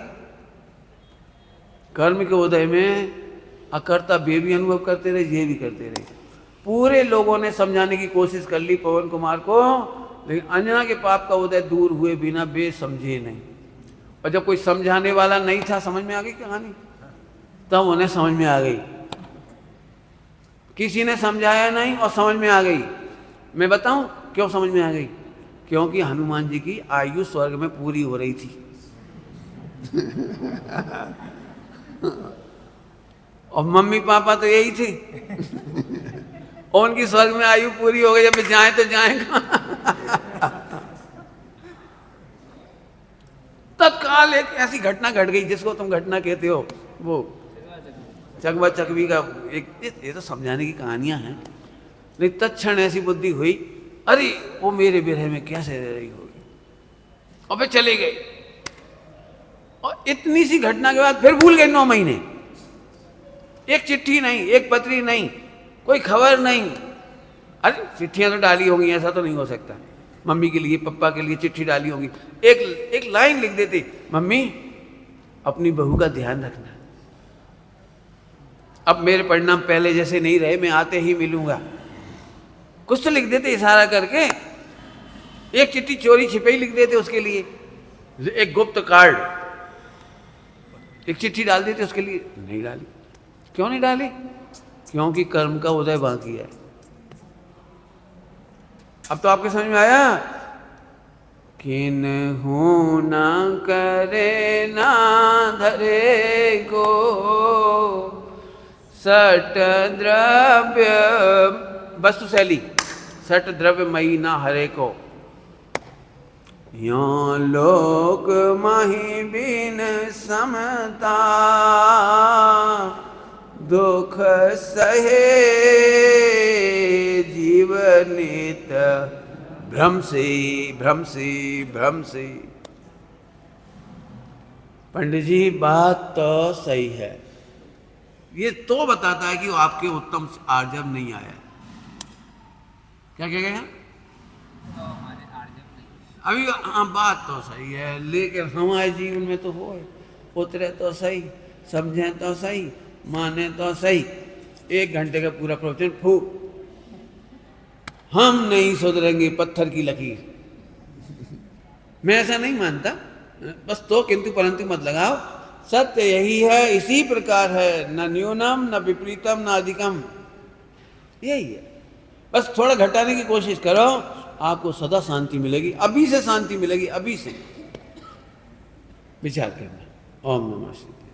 कर्म के उदय में अकर्ता वे भी अनुभव करते रहे, ये भी करते रहे। पूरे लोगों ने समझाने की कोशिश कर ली पवन कुमार को, लेकिन अंजना के पाप का उदय दूर हुए बिना वे समझे नहीं। और जब कोई समझाने वाला नहीं था, समझ में आ गई कहानी, तब उन्हें समझ में आ गई। किसी ने समझाया नहीं और समझ में आ गई। मैं बताऊं क्यों समझ में आ गई? क्योंकि हनुमान जी की आयु स्वर्ग में पूरी हो रही थी। और मम्मी पापा तो यही थे, और उनकी स्वर्ग में आयु पूरी हो गई, जब जाए तो जाए तत्काल एक ऐसी घटना घट गई जिसको तुम घटना कहते हो, वो चकवा चकवी का एक, ये तो समझाने की कहानियां हैं, लेकिन तत्क्षण ऐसी बुद्धि हुई, अरे वो मेरे बिरह में कैसे रह रही होगी, और वे चले गए। और इतनी सी घटना के बाद फिर भूल गए 9 महीने। एक चिट्ठी नहीं, एक पत्री नहीं, कोई खबर नहीं। अरे चिट्ठियां तो डाली होंगी, ऐसा तो नहीं हो सकता। मम्मी के लिए, पापा के लिए चिट्ठी डाली होंगी, एक लाइन लिख देते, मम्मी अपनी बहू का ध्यान रखना, अब मेरे परिणाम पहले जैसे नहीं रहे, मैं आते ही मिलूंगा। कुछ तो लिख देते इशारा करके। एक चिट्ठी चोरी छिपे ही लिख देते उसके लिए, एक गुप्त कार्ड, एक चिट्ठी डाल देते उसके लिए। नहीं डाली। क्यों नहीं डाली? क्योंकि कर्म का उदय बाकी है। अब तो आपके समझ में आया? किन्हु ना करे ना धरे को सट द्रव्य वस्तु शैली, सट द्रव्य मई ना हरे को। यो लोक माही बिन समता दुख सहे जीवनित भ्रम से भ्रम से भ्रम से। पंडित जी बात तो सही है, ये तो बताता है कि वो आपके उत्तम आर्जव नहीं आया। क्या कह गए? अभी हाँ बात तो सही है, लेकिन हमारे जीवन में तो हो उतरे तो सही, समझें तो सही, माने तो सही। 1 घंटे का पूरा प्रवचन फू, हम नहीं सुधरेंगे पत्थर की लकीर। मैं ऐसा नहीं मानता, बस तो किंतु परंतु मत लगाओ। सत्य यही है, इसी प्रकार है, न न्यूनम न विपरीतम न अधिकम, यही है। बस थोड़ा घटाने की कोशिश करो, आपको सदा शांति मिलेगी, अभी से शांति मिलेगी, अभी से। विचार करना। ओम नमः शिवाय।